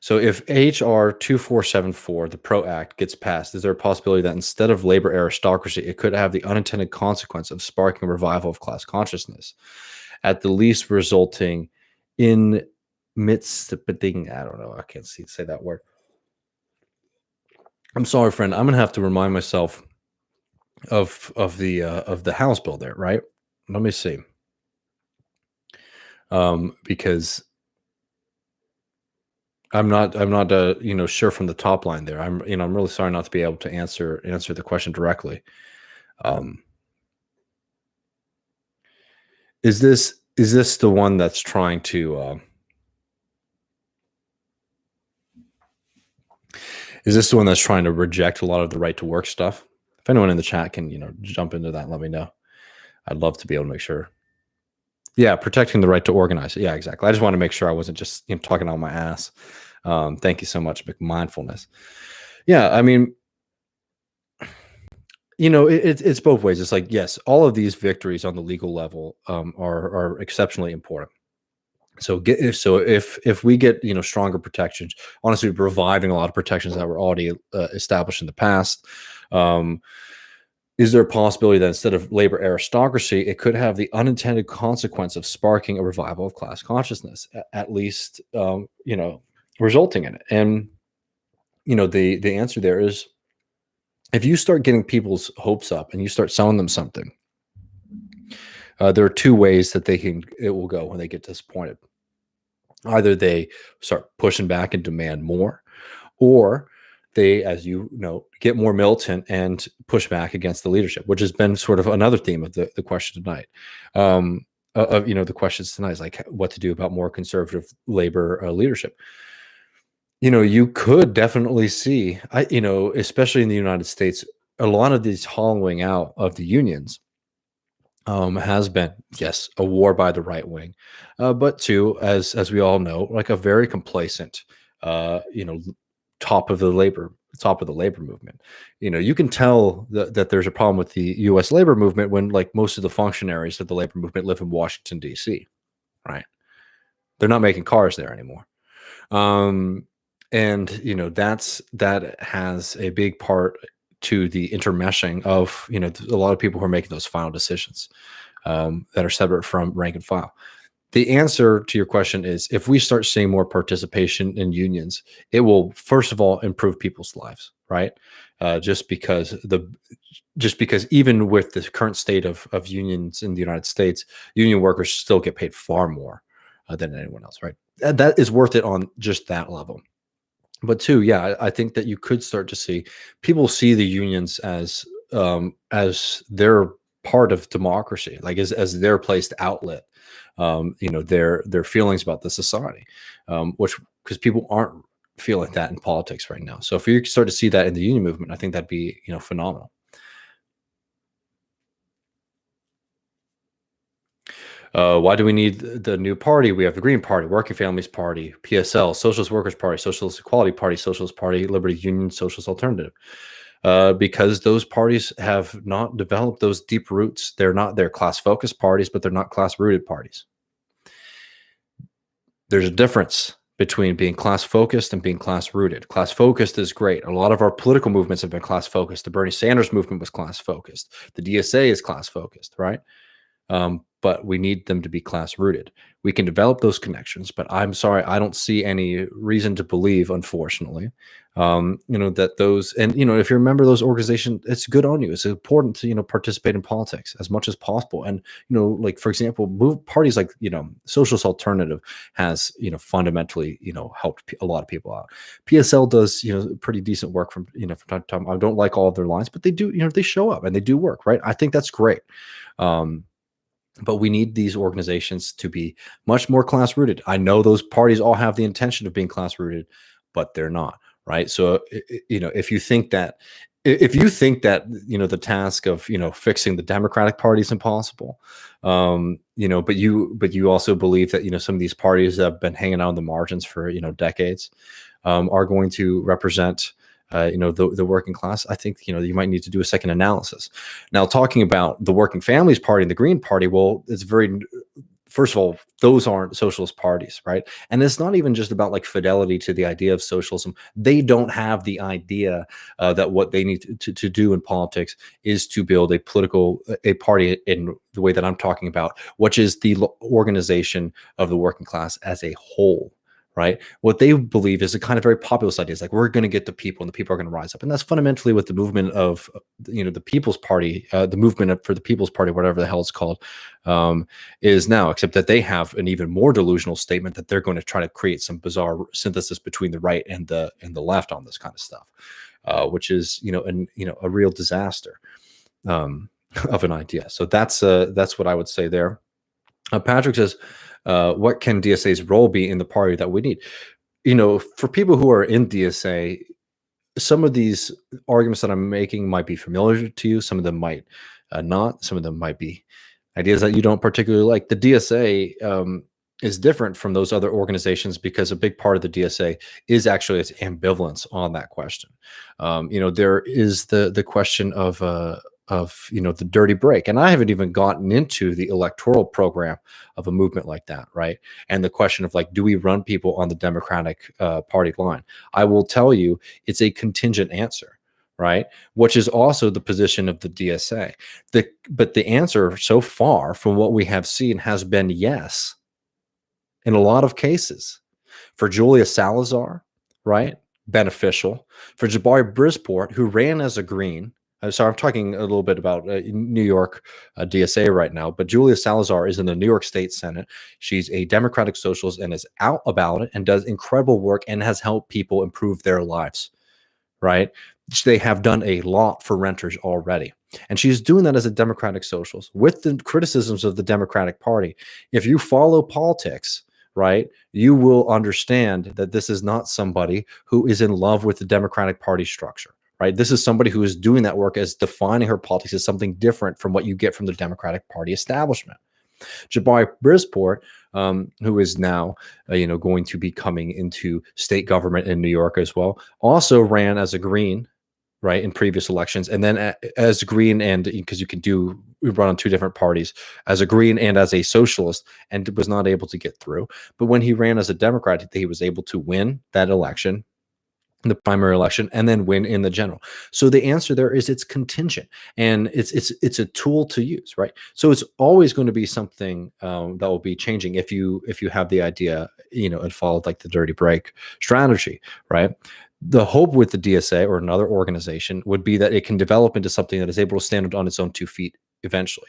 so if HR 2474, the PRO Act, gets passed, is there a possibility that instead of labor aristocracy, it could have the unintended consequence of sparking a revival of class consciousness, at the least resulting in I don't know, I can't say that word. I'm sorry, friend. I'm gonna have to remind myself of the House bill there, right? Let me see. Because I'm not sure from the top line there. I'm really sorry not to be able to answer the question directly. Is this the one that's trying to reject a lot of the right to work stuff? If anyone in the chat can jump into that and let me know. I'd love to be able to make sure. Yeah, protecting the right to organize. Yeah, exactly. I just want to make sure I wasn't just talking out my ass. Thank you so much, McMindfulness. Yeah, I mean, it's both ways. It's like, yes, all of these victories on the legal level are exceptionally important. So if we get stronger protections, honestly, providing a lot of protections that were already established in the past. Is there a possibility that instead of labor aristocracy, it could have the unintended consequence of sparking a revival of class consciousness, at least, resulting in it? And, the answer there is, if you start getting people's hopes up and you start selling them something, there are two ways that it will go when they get disappointed. Either they start pushing back and demand more, or they, as get more militant and push back against the leadership, which has been sort of another theme of the question tonight. The questions tonight is like what to do about more conservative labor leadership. You could definitely see, especially in the United States, a lot of these hollowing out of the unions has been, yes, a war by the right wing, but two, as we all know, like a very complacent, top of the labor movement. You can tell that there's a problem with the U.S. labor movement when like most of the functionaries of the labor movement live in Washington, D.C., right? They're not making cars there anymore. And that has a big part to the intermeshing of a lot of people who are making those final decisions, that are separate from rank and file. The answer to your question is, if we start seeing more participation in unions, it will first of all improve people's lives, right? Just because even with the current state of unions in the United States, union workers still get paid far more than anyone else, right? That is worth it on just that level. But two, yeah, I think that you could start to see people see the unions as their part of democracy, like as their place to outlet, their feelings about the society, which because people aren't feeling that in politics right now. So if you start to see that in the union movement, I think that'd be phenomenal. Why do we need the new party? We have the Green Party, Working Families Party, PSL, Socialist Workers Party, Socialist Equality Party, Socialist Party, Liberty Union, Socialist Alternative. Because those parties have not developed those deep roots. They're class focused parties, but they're not class rooted parties. There's a difference between being class focused and being class rooted. Class focused is great. A lot of our political movements have been class focused. The Bernie Sanders movement was class focused. The DSA is class focused, right? But we need them to be class rooted. We can develop those connections, but I'm sorry, I don't see any reason to believe, unfortunately, that those, and if you remember those organizations, it's good on you. It's important to participate in politics as much as possible, and like for example, move parties like Socialist Alternative has fundamentally helped a lot of people out. PSL does pretty decent work from from time to time. I don't like all of their lines, but they do they show up and they do work, right? I think that's great. But we need these organizations to be much more class rooted. I know those parties all have the intention of being class rooted, but they're not, right? So, if you think that, the task of fixing the Democratic Party is impossible, but you also believe that some of these parties that have been hanging out on the margins for decades are going to represent the working class, I think you might need to do a second analysis. Now, talking about the Working Families Party and the Green Party, well, it's very, first of all, those aren't socialist parties, right? And it's not even just about like fidelity to the idea of socialism. They don't have the idea that what they need to do in politics is to build a party in the way that I'm talking about, which is the organization of the working class as a whole. Right. What they believe is a kind of very populist idea. It's like, we're going to get the people and the people are going to rise up. And that's fundamentally what the movement of, the People's Party, the movement for the People's Party, whatever the hell it's called, is now, except that they have an even more delusional statement that they're going to try to create some bizarre synthesis between the right and the left on this kind of stuff, which is, a real disaster of an idea. So that's what I would say there. Patrick says, what can DSA's role be in the party that we need? For people who are in DSA, some of these arguments that I'm making might be familiar to you. Some of them might not. Some of them might be ideas that you don't particularly like. The DSA is different from those other organizations because a big part of the DSA is actually its ambivalence on that question. There is the question of the dirty break, and I haven't even gotten into the electoral program of a movement like that, right? And the question of like, do we run people on the Democratic Party line? I will tell you, it's a contingent answer, right? Which is also the position of the DSA. But the answer so far, from what we have seen, has been yes in a lot of cases. For Julia Salazar, right? Beneficial. For Jabari Brisport, who ran as a Green. Sorry, I'm talking a little bit about New York DSA right now, but Julia Salazar is in the New York State Senate. She's a Democratic socialist and is out about it and does incredible work and has helped people improve their lives, right? They have done a lot for renters already. And she's doing that as a Democratic socialist with the criticisms of the Democratic Party. If you follow politics, right, you will understand that this is not somebody who is in love with the Democratic Party structure. Right? This is somebody who is doing that work as defining her politics as something different from what you get from the Democratic Party establishment. Jabari Brisport, who is now, going to be coming into state government in New York as well, also ran as a Green, right, in previous elections, and then as a Green, and because you can run on two different parties, as a Green and as a socialist, and was not able to get through. But when he ran as a Democrat, he was able to win that election. in the primary election and then win in the general. So the answer there is it's contingent, and it's a tool to use, right? So it's always going to be something that will be changing if you have the idea, and followed like the dirty break strategy, right? The hope with the DSA or another organization would be that it can develop into something that is able to stand on its own 2 feet eventually.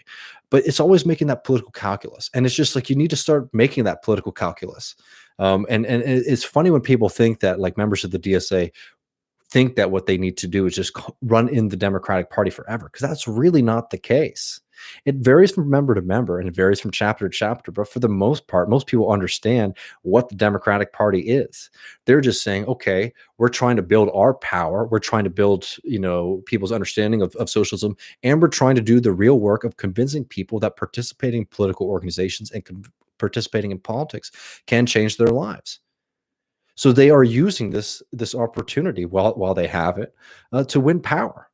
But it's always making that political calculus, and it's just like you need to start making that political calculus. And it's funny when people think that like members of the DSA think that what they need to do is just run in the Democratic Party forever, because that's really not the case. It varies from member to member and it varies from chapter to chapter, but for the most part, most people understand what the Democratic Party is. They're just saying, okay, we're trying to build our power, we're trying to build, people's understanding of socialism, and we're trying to do the real work of convincing people that participating in political organizations and participating in politics can change their lives. So they are using this opportunity while they have it, to win power.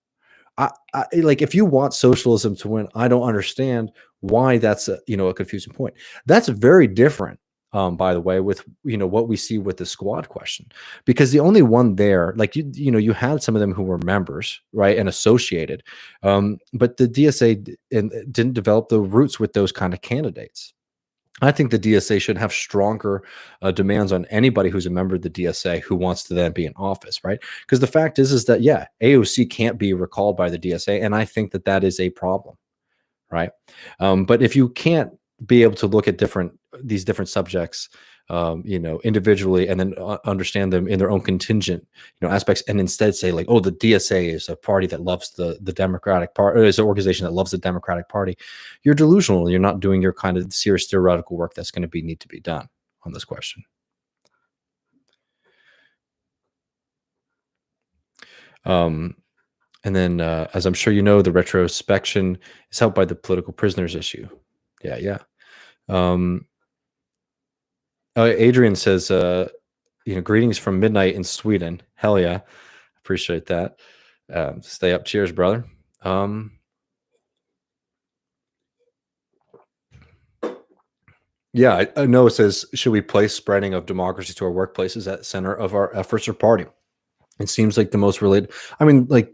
Like if you want socialism to win, I don't understand why that's a confusing point. That's very different, by the way, with what we see with the squad question, because the only one there, like you had some of them who were members, right, and associated, but the DSA didn't develop the roots with those kind of candidates. I think the DSA should have stronger demands on anybody who's a member of the DSA who wants to then be in office, right? Because the fact is that, yeah, AOC can't be recalled by the DSA, and I think that is a problem, right? But if you can't be able to look at these different subjects, individually, and then understand them in their own contingent, aspects, and instead say like, oh, the DSA is a party that loves the Democratic Party, or is an organization that loves the Democratic Party, you're delusional. You're not doing your kind of serious theoretical work that's going to need to be done on this question. And then, as I'm sure you know, the retrospection is helped by the political prisoners issue. Yeah. Adrian says, greetings from midnight in Sweden. Hell yeah. Appreciate that. Stay up. Cheers, brother. Yeah, I know it says, should we place spreading of democracy to our workplaces at the center of our efforts or party? It seems like the most related. I mean, like,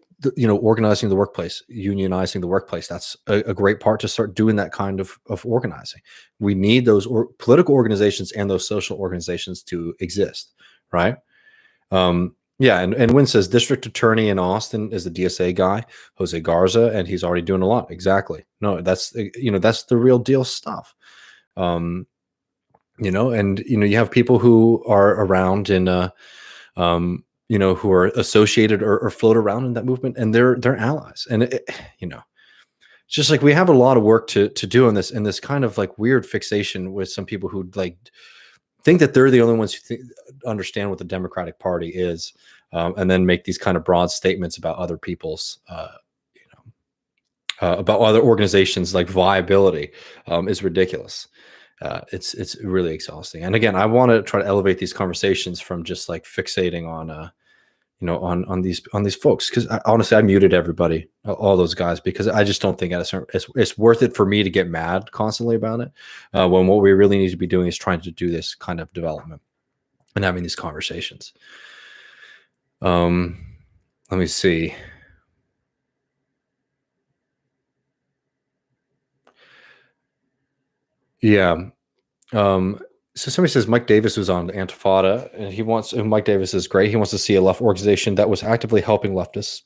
organizing the workplace, unionizing the workplace. That's a great part to start doing that kind of organizing. We need those political organizations and those social organizations to exist, right? Yeah, and Wynn says district attorney in Austin is the DSA guy, Jose Garza, and he's already doing a lot. Exactly. No, that's that's the real deal stuff. And you have people who are around in who are associated or float around in that movement, and they're allies. And it's just like we have a lot of work to do on this, and this kind of like weird fixation with some people who like think that they're the only ones who understand what the Democratic Party is, and then make these kind of broad statements about other people's about other organizations like viability, is ridiculous. It's really exhausting. And again, I want to try to elevate these conversations from just like fixating on on these folks, because honestly I muted everybody, all those guys, because I just don't think it's worth it for me to get mad constantly about it, when what we really need to be doing is trying to do this kind of development and having these conversations. Let me see. Yeah. So somebody says Mike Davis was on Antifada, and Mike Davis is great. He wants to see a left organization that was actively helping leftists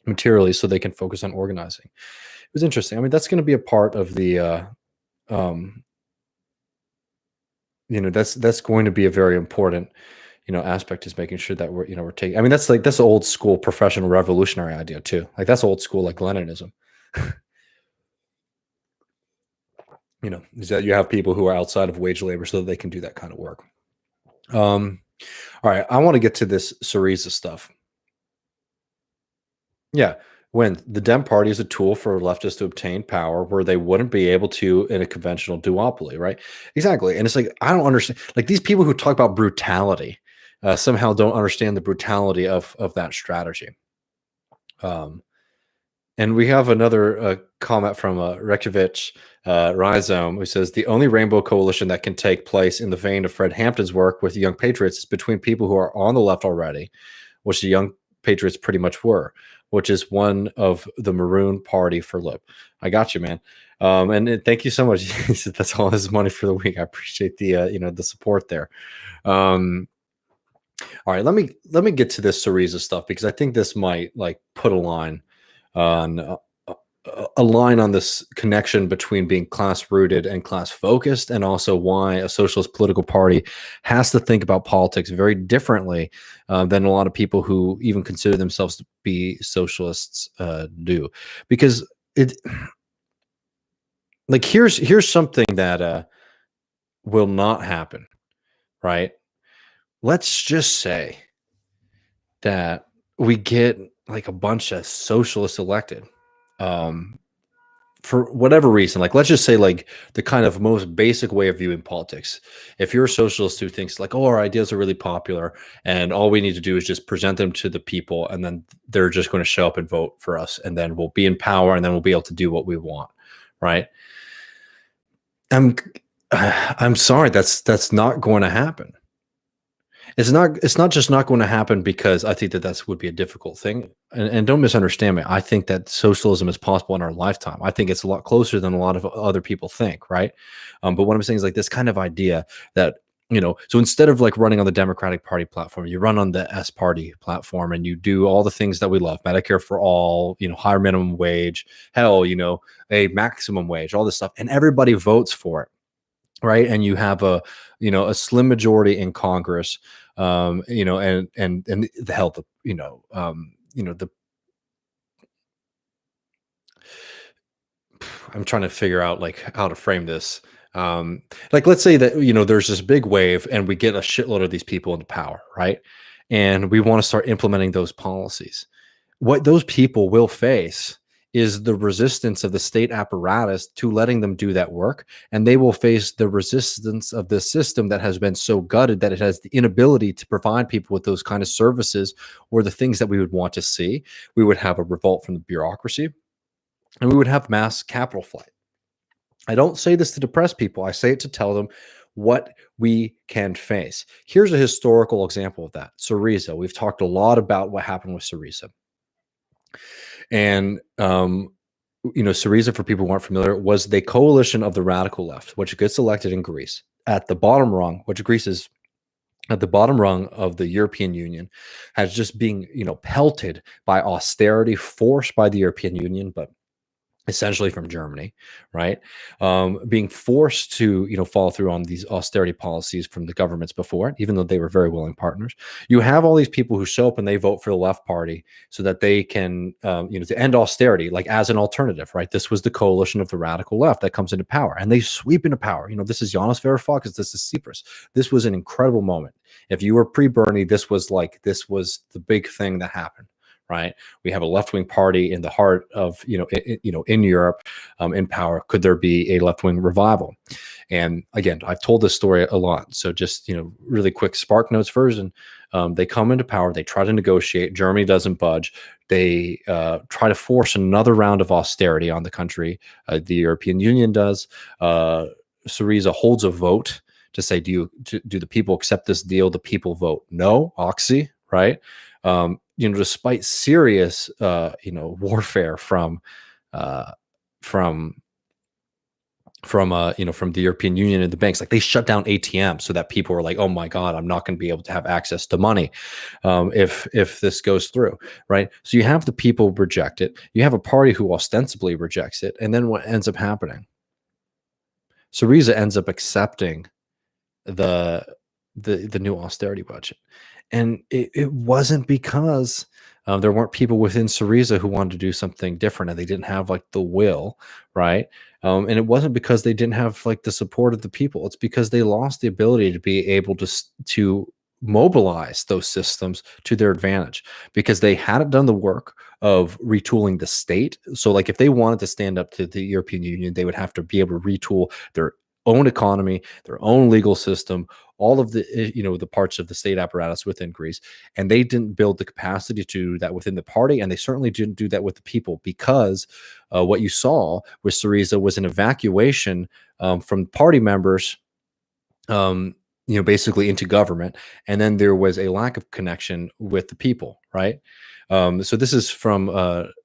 materially so they can focus on organizing. It was interesting. I mean, that's going to be a part of the, that's going to be a very important, aspect, is making sure that we're taking, I mean, that's old school professional revolutionary idea too. Like that's old school, like Leninism. Is that you have people who are outside of wage labor so that they can do that kind of work. All right, I want to get to this Syriza stuff. Yeah, when the Dem Party is a tool for leftists to obtain power where they wouldn't be able to in a conventional duopoly, right? Exactly. And it's like, I don't understand. Like these people who talk about brutality somehow don't understand the brutality of that strategy. And we have another comment from Reykjavik Rhizome, who says the only rainbow coalition that can take place in the vein of Fred Hampton's work with Young Patriots is between people who are on the left already, which the Young Patriots pretty much were, which is one of the Maroon Party for Lib. I got you, man. Thank you so much. He said that's all his money for the week. I appreciate the the support there. Um, all right, let me get to this Syriza stuff because I think this might like put a line on a line on this connection between being class rooted and class focused, and also why a socialist political party has to think about politics very differently than a lot of people who even consider themselves to be socialists do. Because it, like, here's something that will not happen, right? Let's just say that we get like a bunch of socialists elected. Um, for whatever reason, like let's just say like the kind of most basic way of viewing politics. If you're a socialist who thinks like, oh, our ideas are really popular and all we need to do is just present them to the people and then they're just going to show up and vote for us and then we'll be in power and then we'll be able to do what we want, right? I'm I'm sorry, that's not going to happen. It's not just not going to happen because I think that that's would be a difficult thing. And don't misunderstand me. I think that socialism is possible in our lifetime. I think it's a lot closer than a lot of other people think, right? But what I'm saying is like this kind of idea that so instead of like running on the Democratic Party platform, you run on the S Party platform and you do all the things that we love: Medicare for all, higher minimum wage, hell, a maximum wage, all this stuff, and everybody votes for it, right? And you have a slim majority in Congress, and the health of the I'm trying to figure out like how to frame this. Like let's say that there's this big wave and we get a shitload of these people into power, right? And we want to start implementing those policies. What those people will face is the resistance of the state apparatus to letting them do that work. And they will face the resistance of the system that has been so gutted that it has the inability to provide people with those kind of services or the things that we would want to see. We would have a revolt from the bureaucracy and we would have mass capital flight. I don't say this to depress people. I say it to tell them what we can face. Here's a historical example of that. Syriza. We've talked a lot about what happened with Syriza. And, Syriza, for people who aren't familiar, was the coalition of the radical left, which gets elected in Greece at the bottom rung, which Greece is at the bottom rung of the European Union, has just being, pelted by austerity forced by the European Union, but essentially from Germany, right? Being forced to, follow through on these austerity policies from the governments before it, even though they were very willing partners. You have all these people who show up and they vote for the left party so that they can, to end austerity, like as an alternative, right? This was the coalition of the radical left that comes into power and they sweep into power. This is Yanis Varoufakis, this is Tsipras. This was an incredible moment. If you were pre-Bernie, this was the big thing that happened. Right, we have a left-wing party in the heart of in Europe, in power. Could there be a left-wing revival? And again, I've told this story a lot, so just really quick Spark Notes version. They come into power, they try to negotiate. Germany doesn't budge. They try to force another round of austerity on the country. The European Union does. Syriza holds a vote to say, do the people accept this deal? The people vote no. Oxy, right? Despite serious, warfare from the European Union and the banks, like they shut down ATMs so that people were like, oh my God, I'm not going to be able to have access to money if this goes through, right? So you have the people reject it. You have a party who ostensibly rejects it. And then what ends up happening? Syriza ends up accepting the new austerity budget. And it wasn't because there weren't people within Syriza who wanted to do something different and they didn't have like the will, right? And it wasn't because they didn't have like the support of the people. It's because they lost the ability to be able to mobilize those systems to their advantage because they hadn't done the work of retooling the state. So like if they wanted to stand up to the European Union, they would have to be able to retool their own economy, their own legal system, all of the the parts of the state apparatus within Greece, and they didn't build the capacity to do that within the party, and they certainly didn't do that with the people because what you saw with Syriza was an evacuation from party members basically into government, and then there was a lack of connection with the people, right? So this is from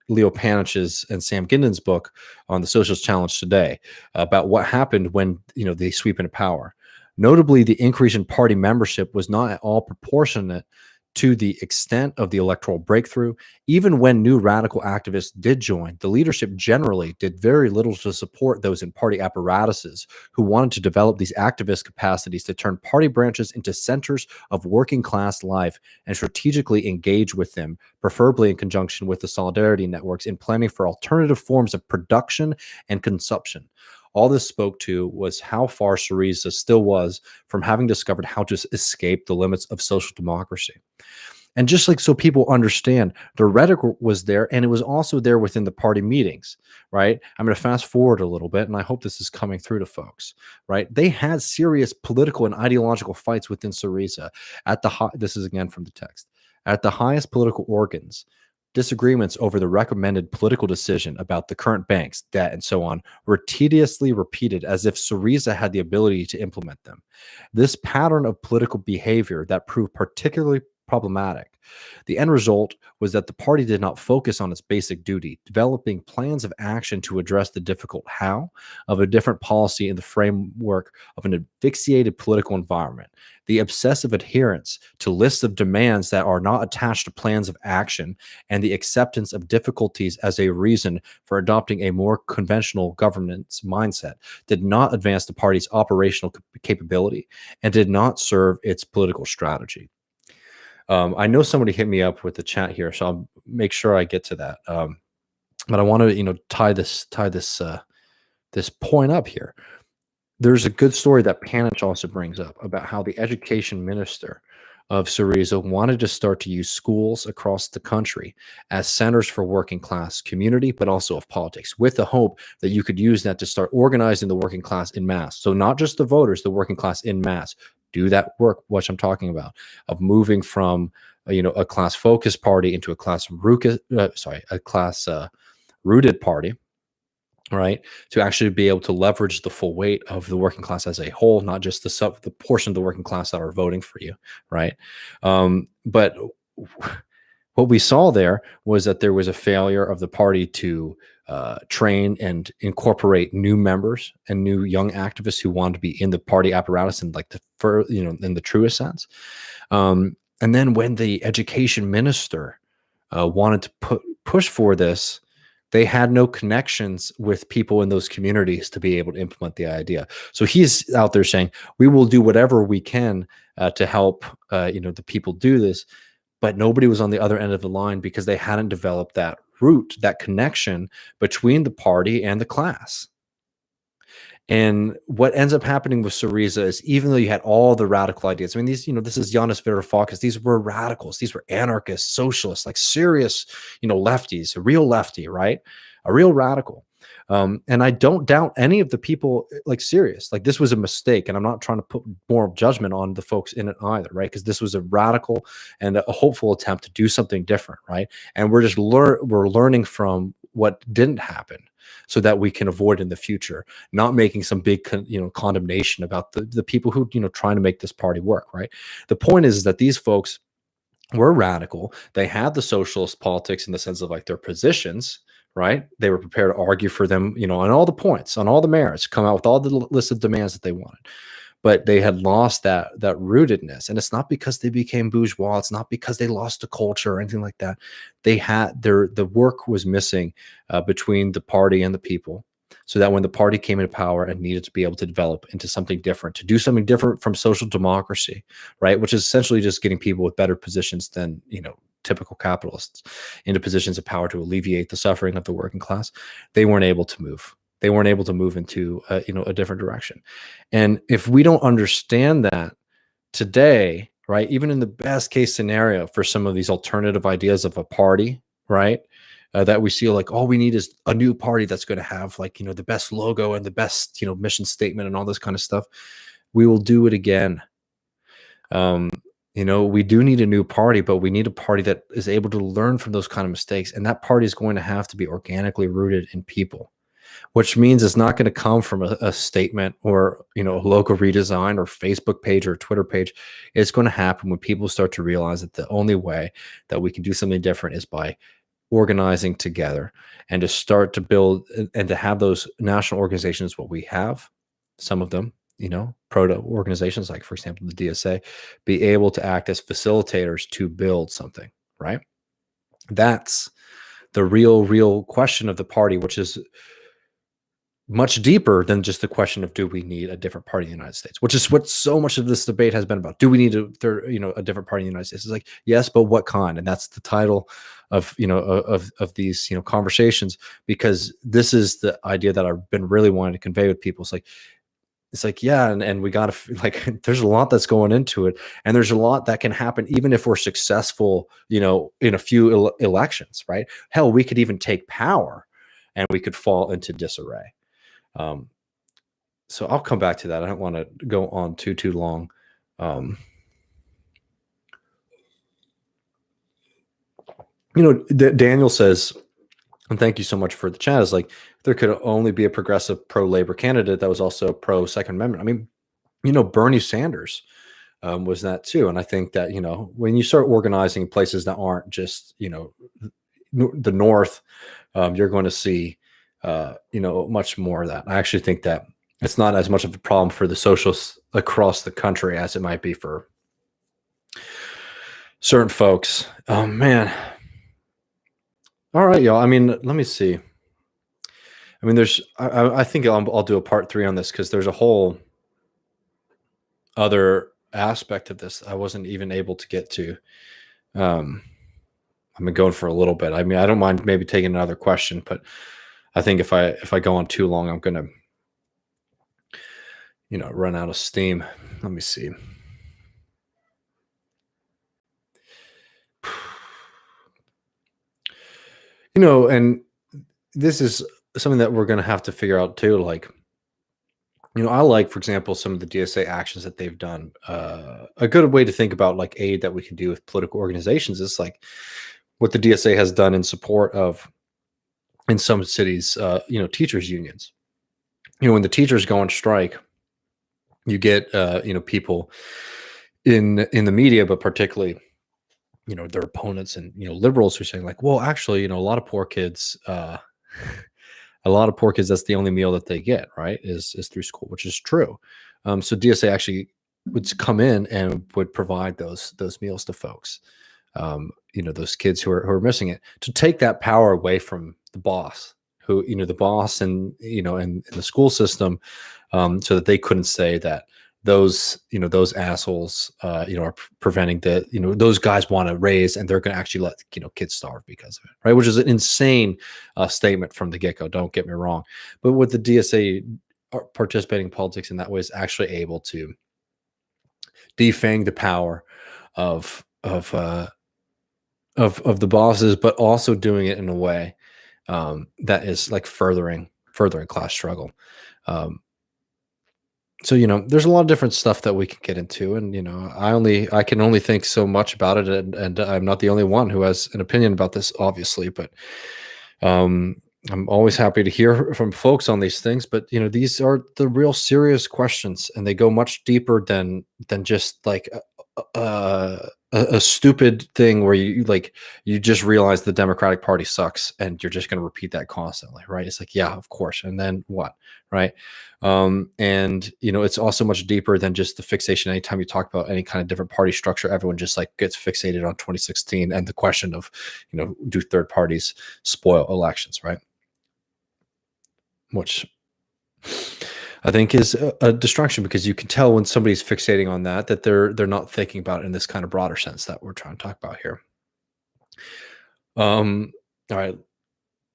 Leo Panich's and Sam Ginden's book on the Socialist Challenge Today about what happened when they sweep into power. Notably, the increase in party membership was not at all proportionate to the extent of the electoral breakthrough. Even when new radical activists did join, the leadership generally did very little to support those in party apparatuses who wanted to develop these activist capacities to turn party branches into centers of working class life and strategically engage with them, preferably in conjunction with the solidarity networks in planning for alternative forms of production and consumption. All this spoke to was how far Syriza still was from having discovered how to escape the limits of social democracy. And just like so people understand, the rhetoric was there and it was also there within the party meetings, right? I'm going to fast forward a little bit and I hope this is coming through to folks, right? They had serious political and ideological fights within Syriza at this is again from the text, at the highest political organs. Disagreements over the recommended political decision about the current banks, debt, and so on were tediously repeated as if Syriza had the ability to implement them. This pattern of political behavior that proved particularly problematic. The end result was that the party did not focus on its basic duty, developing plans of action to address the difficult how of a different policy in the framework of an asphyxiated political environment. The obsessive adherence to lists of demands that are not attached to plans of action, and the acceptance of difficulties as a reason for adopting a more conventional governance mindset did not advance the party's operational capability and did not serve its political strategy. I know somebody hit me up with the chat here, so I'll make sure I get to that. But I want to, tie this point up here. There's a good story that Panich also brings up about how the education minister of Syriza wanted to start to use schools across the country as centers for working class community, but also of politics, with the hope that you could use that to start organizing the working class in mass. So not just the voters, the working class in mass. Do that work, which I'm talking about, of moving from a class focused party into a class rooted party, right? To actually be able to leverage the full weight of the working class as a whole, not just the portion of the working class that are voting for you, right? But what we saw there was that there was a failure of the party to train and incorporate new members and new young activists who wanted to be in the party apparatus in in the truest sense. And then when the education minister wanted to push for this, they had no connections with people in those communities to be able to implement the idea. So he's out there saying, we will do whatever we can to help the people do this. But nobody was on the other end of the line because they hadn't developed that root, that connection between the party and the class. And what ends up happening with Syriza is, even though you had all the radical ideas, I mean, these, this is Yanis Varoufakis, these were radicals, these were anarchists, socialists, like serious, lefties, a real lefty, right? A real radical. And I don't doubt any of the people like serious. Like, this was a mistake, and I'm not trying to put moral judgment on the folks in it either, right? Because this was a radical and a hopeful attempt to do something different, right? And we're just we're learning from what didn't happen, so that we can avoid in the future, not making some big condemnation about the people who trying to make this party work, right? The point is that these folks were radical. They had the socialist politics in the sense of like their positions, right? They were prepared to argue for them, on all the points, on all the merits, come out with all the list of demands that they wanted. But they had lost that rootedness. And it's not because they became bourgeois. It's not because they lost the culture or anything like that. They had the work was missing between the party and the people, so that when the party came into power and needed to be able to develop into something different, to do something different from social democracy, right? Which is essentially just getting people with better positions than, typical capitalists into positions of power to alleviate the suffering of the working class. They weren't able to move. They weren't able to move into a different direction. And if we don't understand that today, right, even in the best case scenario for some of these alternative ideas of a party, right, that we see like all we need is a new party that's going to have like, the best logo and the best, mission statement and all this kind of stuff, we will do it again. We do need a new party, but we need a party that is able to learn from those kind of mistakes. And that party is going to have to be organically rooted in people. which means it's not going to come from a statement or a logo redesign or Facebook page or Twitter page. It's going to happen when people start to realize that the only way that we can do something different is by organizing together and to start to build and to have those national organizations, what we have, some of them, proto organizations, like for example, the DSA, be able to act as facilitators to build something, right? That's the real question of the party, which is much deeper than just the question of, do we need a different party in the United States, which is what so much of this debate has been about. Do we need a different party in the United States? It's like, yes, but what kind? And that's the title of these conversations, because this is the idea that I've been really wanting to convey with people. It's like, yeah, and we got to, like, there's a lot that's going into it, and there's a lot that can happen even if we're successful, in a few elections, right? Hell, we could even take power, and we could fall into disarray. So I'll come back to that. I don't want to go on too long. Daniel says, and thank you so much for the chat, is like, there could only be a progressive pro-labor candidate that was also pro-Second Amendment. I mean, Bernie Sanders was that too. And I think that, when you start organizing places that aren't just, the North, you're going to see, much more of that. I actually think that it's not as much of a problem for the socialists across the country as it might be for certain folks. Oh, man. All right, y'all. I mean, let me see. I mean, I think I'll do a part 3 on this, because there's a whole other aspect of this I wasn't even able to get to. I've been going for a little bit. I mean, I don't mind maybe taking another question, but I think if I go on too long, I'm gonna, run out of steam. Let me see. And this is something that we're gonna have to figure out too. Like, I like, for example, some of the DSA actions that they've done. A good way to think about like aid that we can do with political organizations is like what the DSA has done in support of, in some cities, teachers unions. When the teachers go on strike, you get people in the media, but particularly their opponents and liberals, who are saying like, well, actually, a lot of poor kids, that's the only meal that they get, right, is through school, which is true. So DSA actually would come in and would provide those meals to folks, those kids who are missing it, to take that power away from the boss, who the boss and and the school system, so that they couldn't say that those assholes are preventing those guys want to raise, and they're going to actually let kids starve because of it, right? Which is an insane statement from the get-go, don't get me wrong. But with the DSA participating in politics in that way, is actually able to defang the power of the bosses, but also doing it in a way that is like furthering class struggle. So, there's a lot of different stuff that we can get into, and, I can only think so much about it, and I'm not the only one who has an opinion about this, obviously, but I'm always happy to hear from folks on these things. But, these are the real serious questions, and they go much deeper than just like a stupid thing where you just realize the Democratic Party sucks, and you're just going to repeat that constantly, right? It's like, yeah, of course, and then what, right? And it's also much deeper than just the fixation. Anytime you talk about any kind of different party structure, everyone just like gets fixated on 2016 and the question of, do third parties spoil elections, right? Which I think is a distraction, because you can tell when somebody's fixating on that they're not thinking about it in this kind of broader sense that we're trying to talk about here. All right.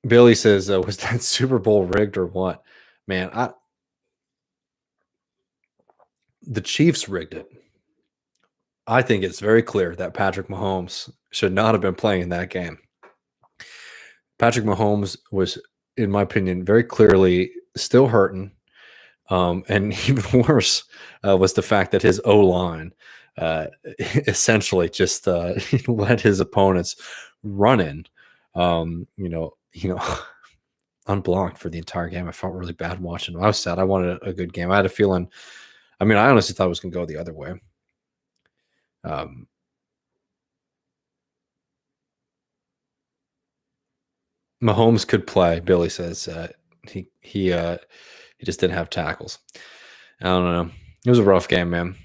Billy says, was that Super Bowl rigged or what? Man, the Chiefs rigged it. I think it's very clear that Patrick Mahomes should not have been playing in that game. Patrick Mahomes was, in my opinion, very clearly still hurting. And even worse was the fact that his O-line essentially just let his opponents run in. unblocked for the entire game. I felt really bad watching him. I was sad. I wanted a good game. I had a feeling. I mean, I honestly thought it was going to go the other way. Um, Mahomes could play. Billy says he just didn't have tackles. I don't know. It was a rough game, man.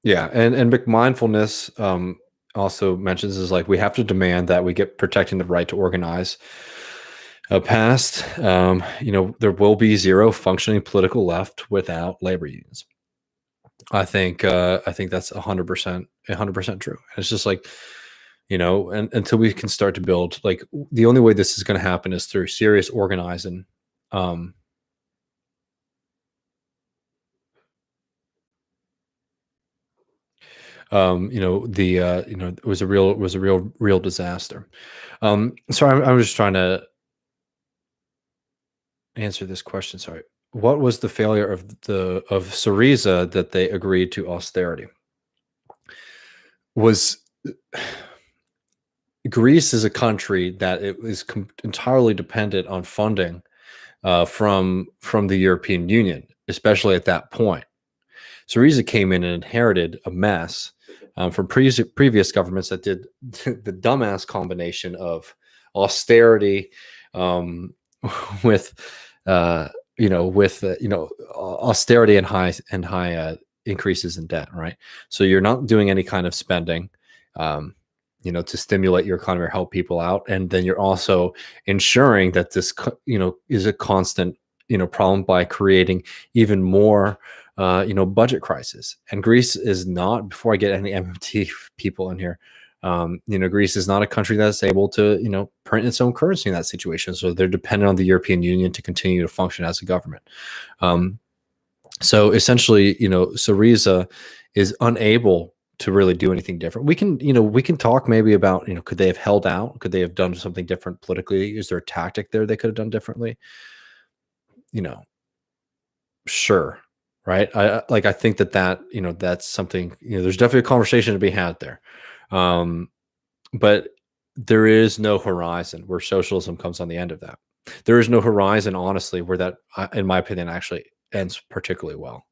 Yeah, and McMindfulness also mentions is like we have to demand that we get protecting the right to organize. Past, there will be zero functioning political left without labor unions. I think that's 100% true. It's just like, and until we can start to build, like, the only way this is going to happen is through serious organizing. Um, it was a real disaster. So I'm just trying to answer this question. Sorry. What was the failure of Syriza that they agreed to austerity? Was Greece is a country that it is entirely dependent on funding from the European Union, especially at that point. Syriza came in and inherited a mess from previous governments that did the dumbass combination of austerity um, with austerity and high increases in debt, right? So you're not doing any kind of spending, to stimulate your economy or help people out, and then you're also ensuring that this, is a constant, problem by creating even more, budget crisis. And Greece is not. Before I get any MMT people in here, Greece is not a country that's able to, print its own currency in that situation. So they're dependent on the European Union to continue to function as a government. So essentially, Syriza is unable to really do anything different. We can talk maybe about, could they have held out? Could they have done something different politically? Is there a tactic there they could have done differently? You know, sure. Right. I think that's something, there's definitely a conversation to be had there. Um, but there is no horizon where socialism comes on the end of that. There is no horizon, honestly, where that, in my opinion, actually ends particularly well.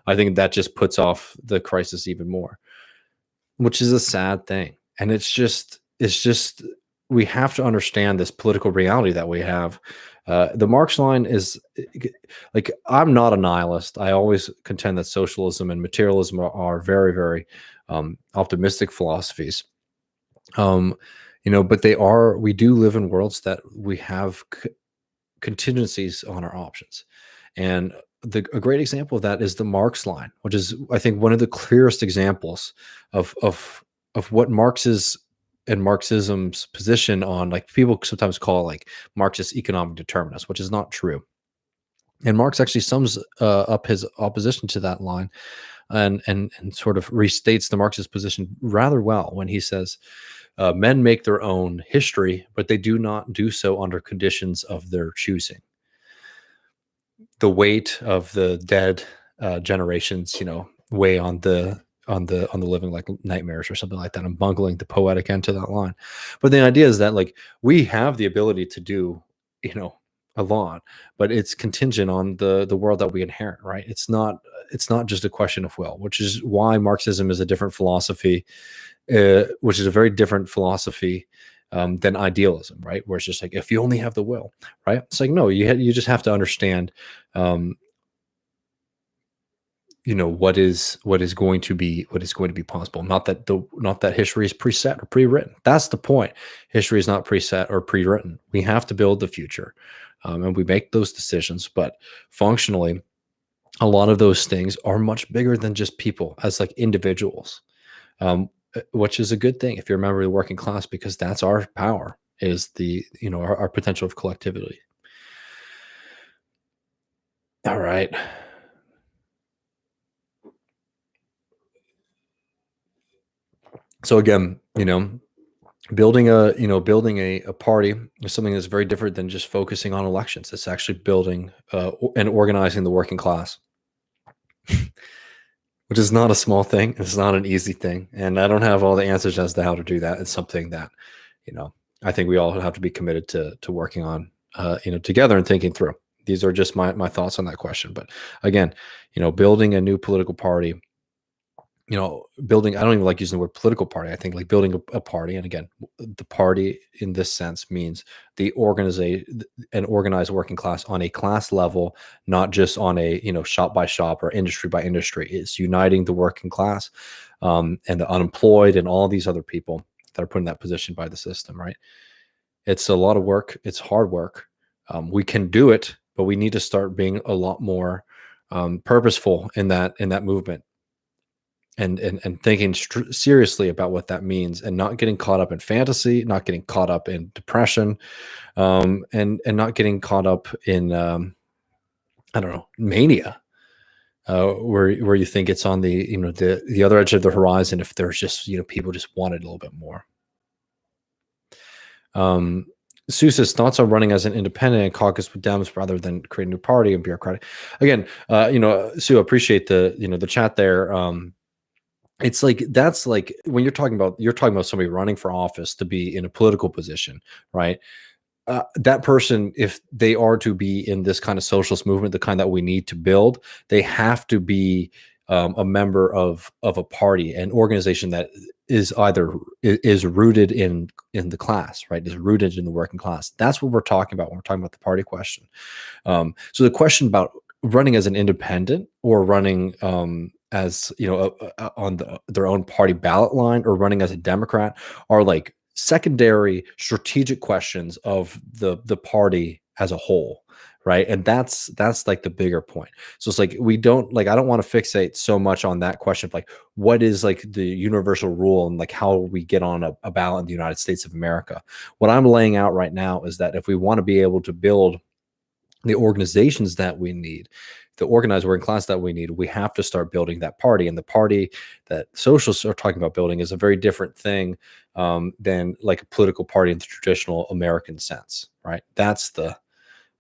I think that just puts off the crisis even more, which is a sad thing. And it's just we have to understand this political reality that we have. The Marx line is like, I'm not a nihilist. I always contend that socialism and materialism are very, very optimistic philosophies. But we do live in worlds that we have contingencies on our options. And a great example of that is the Marx line, which is, I think, one of the clearest examples of what Marx's and Marxism's position on, like, people sometimes call, like, Marxist economic determinists, which is not true. And Marx actually sums up his opposition to that line, and sort of restates the Marxist position rather well when he says, men make their own history, but they do not do so under conditions of their choosing. The weight of the dead generations, weigh on the living like nightmares or something like that. I'm bungling the poetic end to that line, but the idea is that, like, we have the ability to do, a lot, but it's contingent on the world that we inherit, right? It's not just a question of will, which is why Marxism is a different philosophy, which is a very different philosophy than idealism, right? Where it's just like, if you only have the will, right? It's like, no, you just have to understand, um, what is going to be possible. Not that history is preset or pre-written. That's the point. History is not preset or pre-written. We have to build the future, and we make those decisions. But functionally, a lot of those things are much bigger than just people as, like, individuals, which is a good thing if you're a member of the working class, because that's our power, is our potential of collectivity. All right. So again, building a party is something that's very different than just focusing on elections. It's actually building and organizing the working class, which is not a small thing. It's not an easy thing, and I don't have all the answers as to how to do that. It's something that, you know, I think we all have to be committed to working on, together and thinking through. These are just my thoughts on that question. But again, building a new political party, building, I don't even like using the word political party. I think like building a party. And again, the party in this sense means the an organized working class on a class level, not just on a, shop by shop or industry by industry. It's uniting the working class, and the unemployed and all these other people that are put in that position by the system, right? It's a lot of work. It's hard work. We can do it, but we need to start being a lot more purposeful in that movement, and thinking seriously about what that means, and not getting caught up in fantasy, not getting caught up in depression, and not getting caught up in I don't know, mania, where you think it's on the other edge of the horizon if there's just people just want it a little bit more. Sue says thoughts on running as an independent and caucus with Dems rather than create a new party and bureaucratic. Again, Sue, appreciate the chat there. It's like, that's like when you're talking about somebody running for office to be in a political position, right? That person, if they are to be in this kind of socialist movement, the kind that we need to build, they have to be a member of a party, an organization that is rooted in the class, right? Is rooted in the working class. That's what we're talking about when we're talking about the party question. So the question about running as an independent or running as on their own party ballot line, or running as a Democrat, are like secondary strategic questions of the party as a whole, right? And that's like the bigger point. So it's like, I don't want to fixate so much on that question of like, what is like the universal rule and like how we get on a ballot in the United States of America. What I'm laying out right now is that if we want to be able to build the organizations that we need, the organized working class that we need, we have to start building that party. And the party that socialists are talking about building is a very different thing than like a political party in the traditional American sense, right? That's the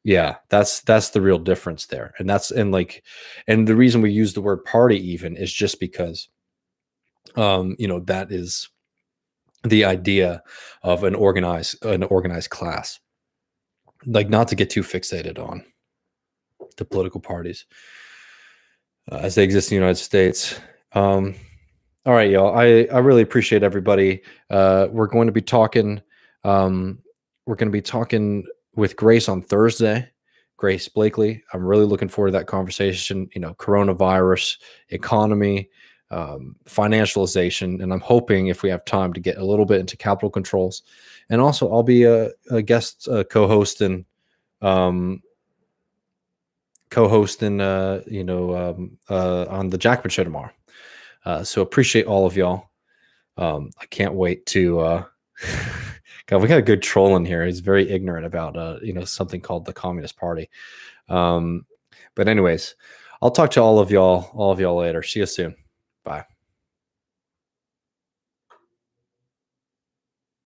real difference there. And and the reason we use the word party even is just because that is the idea of an organized class. Like, not to get too fixated on the political parties as they exist in the United States. All right, y'all. I really appreciate everybody. We're going to be talking. With Grace on Thursday. Grace Blakely. I'm really looking forward to that conversation. Coronavirus, economy, financialization, and I'm hoping, if we have time, to get a little bit into capital controls. And also, I'll be a guest co-hosting. On the Jackman Show tomorrow. So appreciate all of y'all. I can't wait to God, we got a good troll in here. He's very ignorant about something called the Communist Party. But anyways, I'll talk to all of y'all later. See you soon. Bye.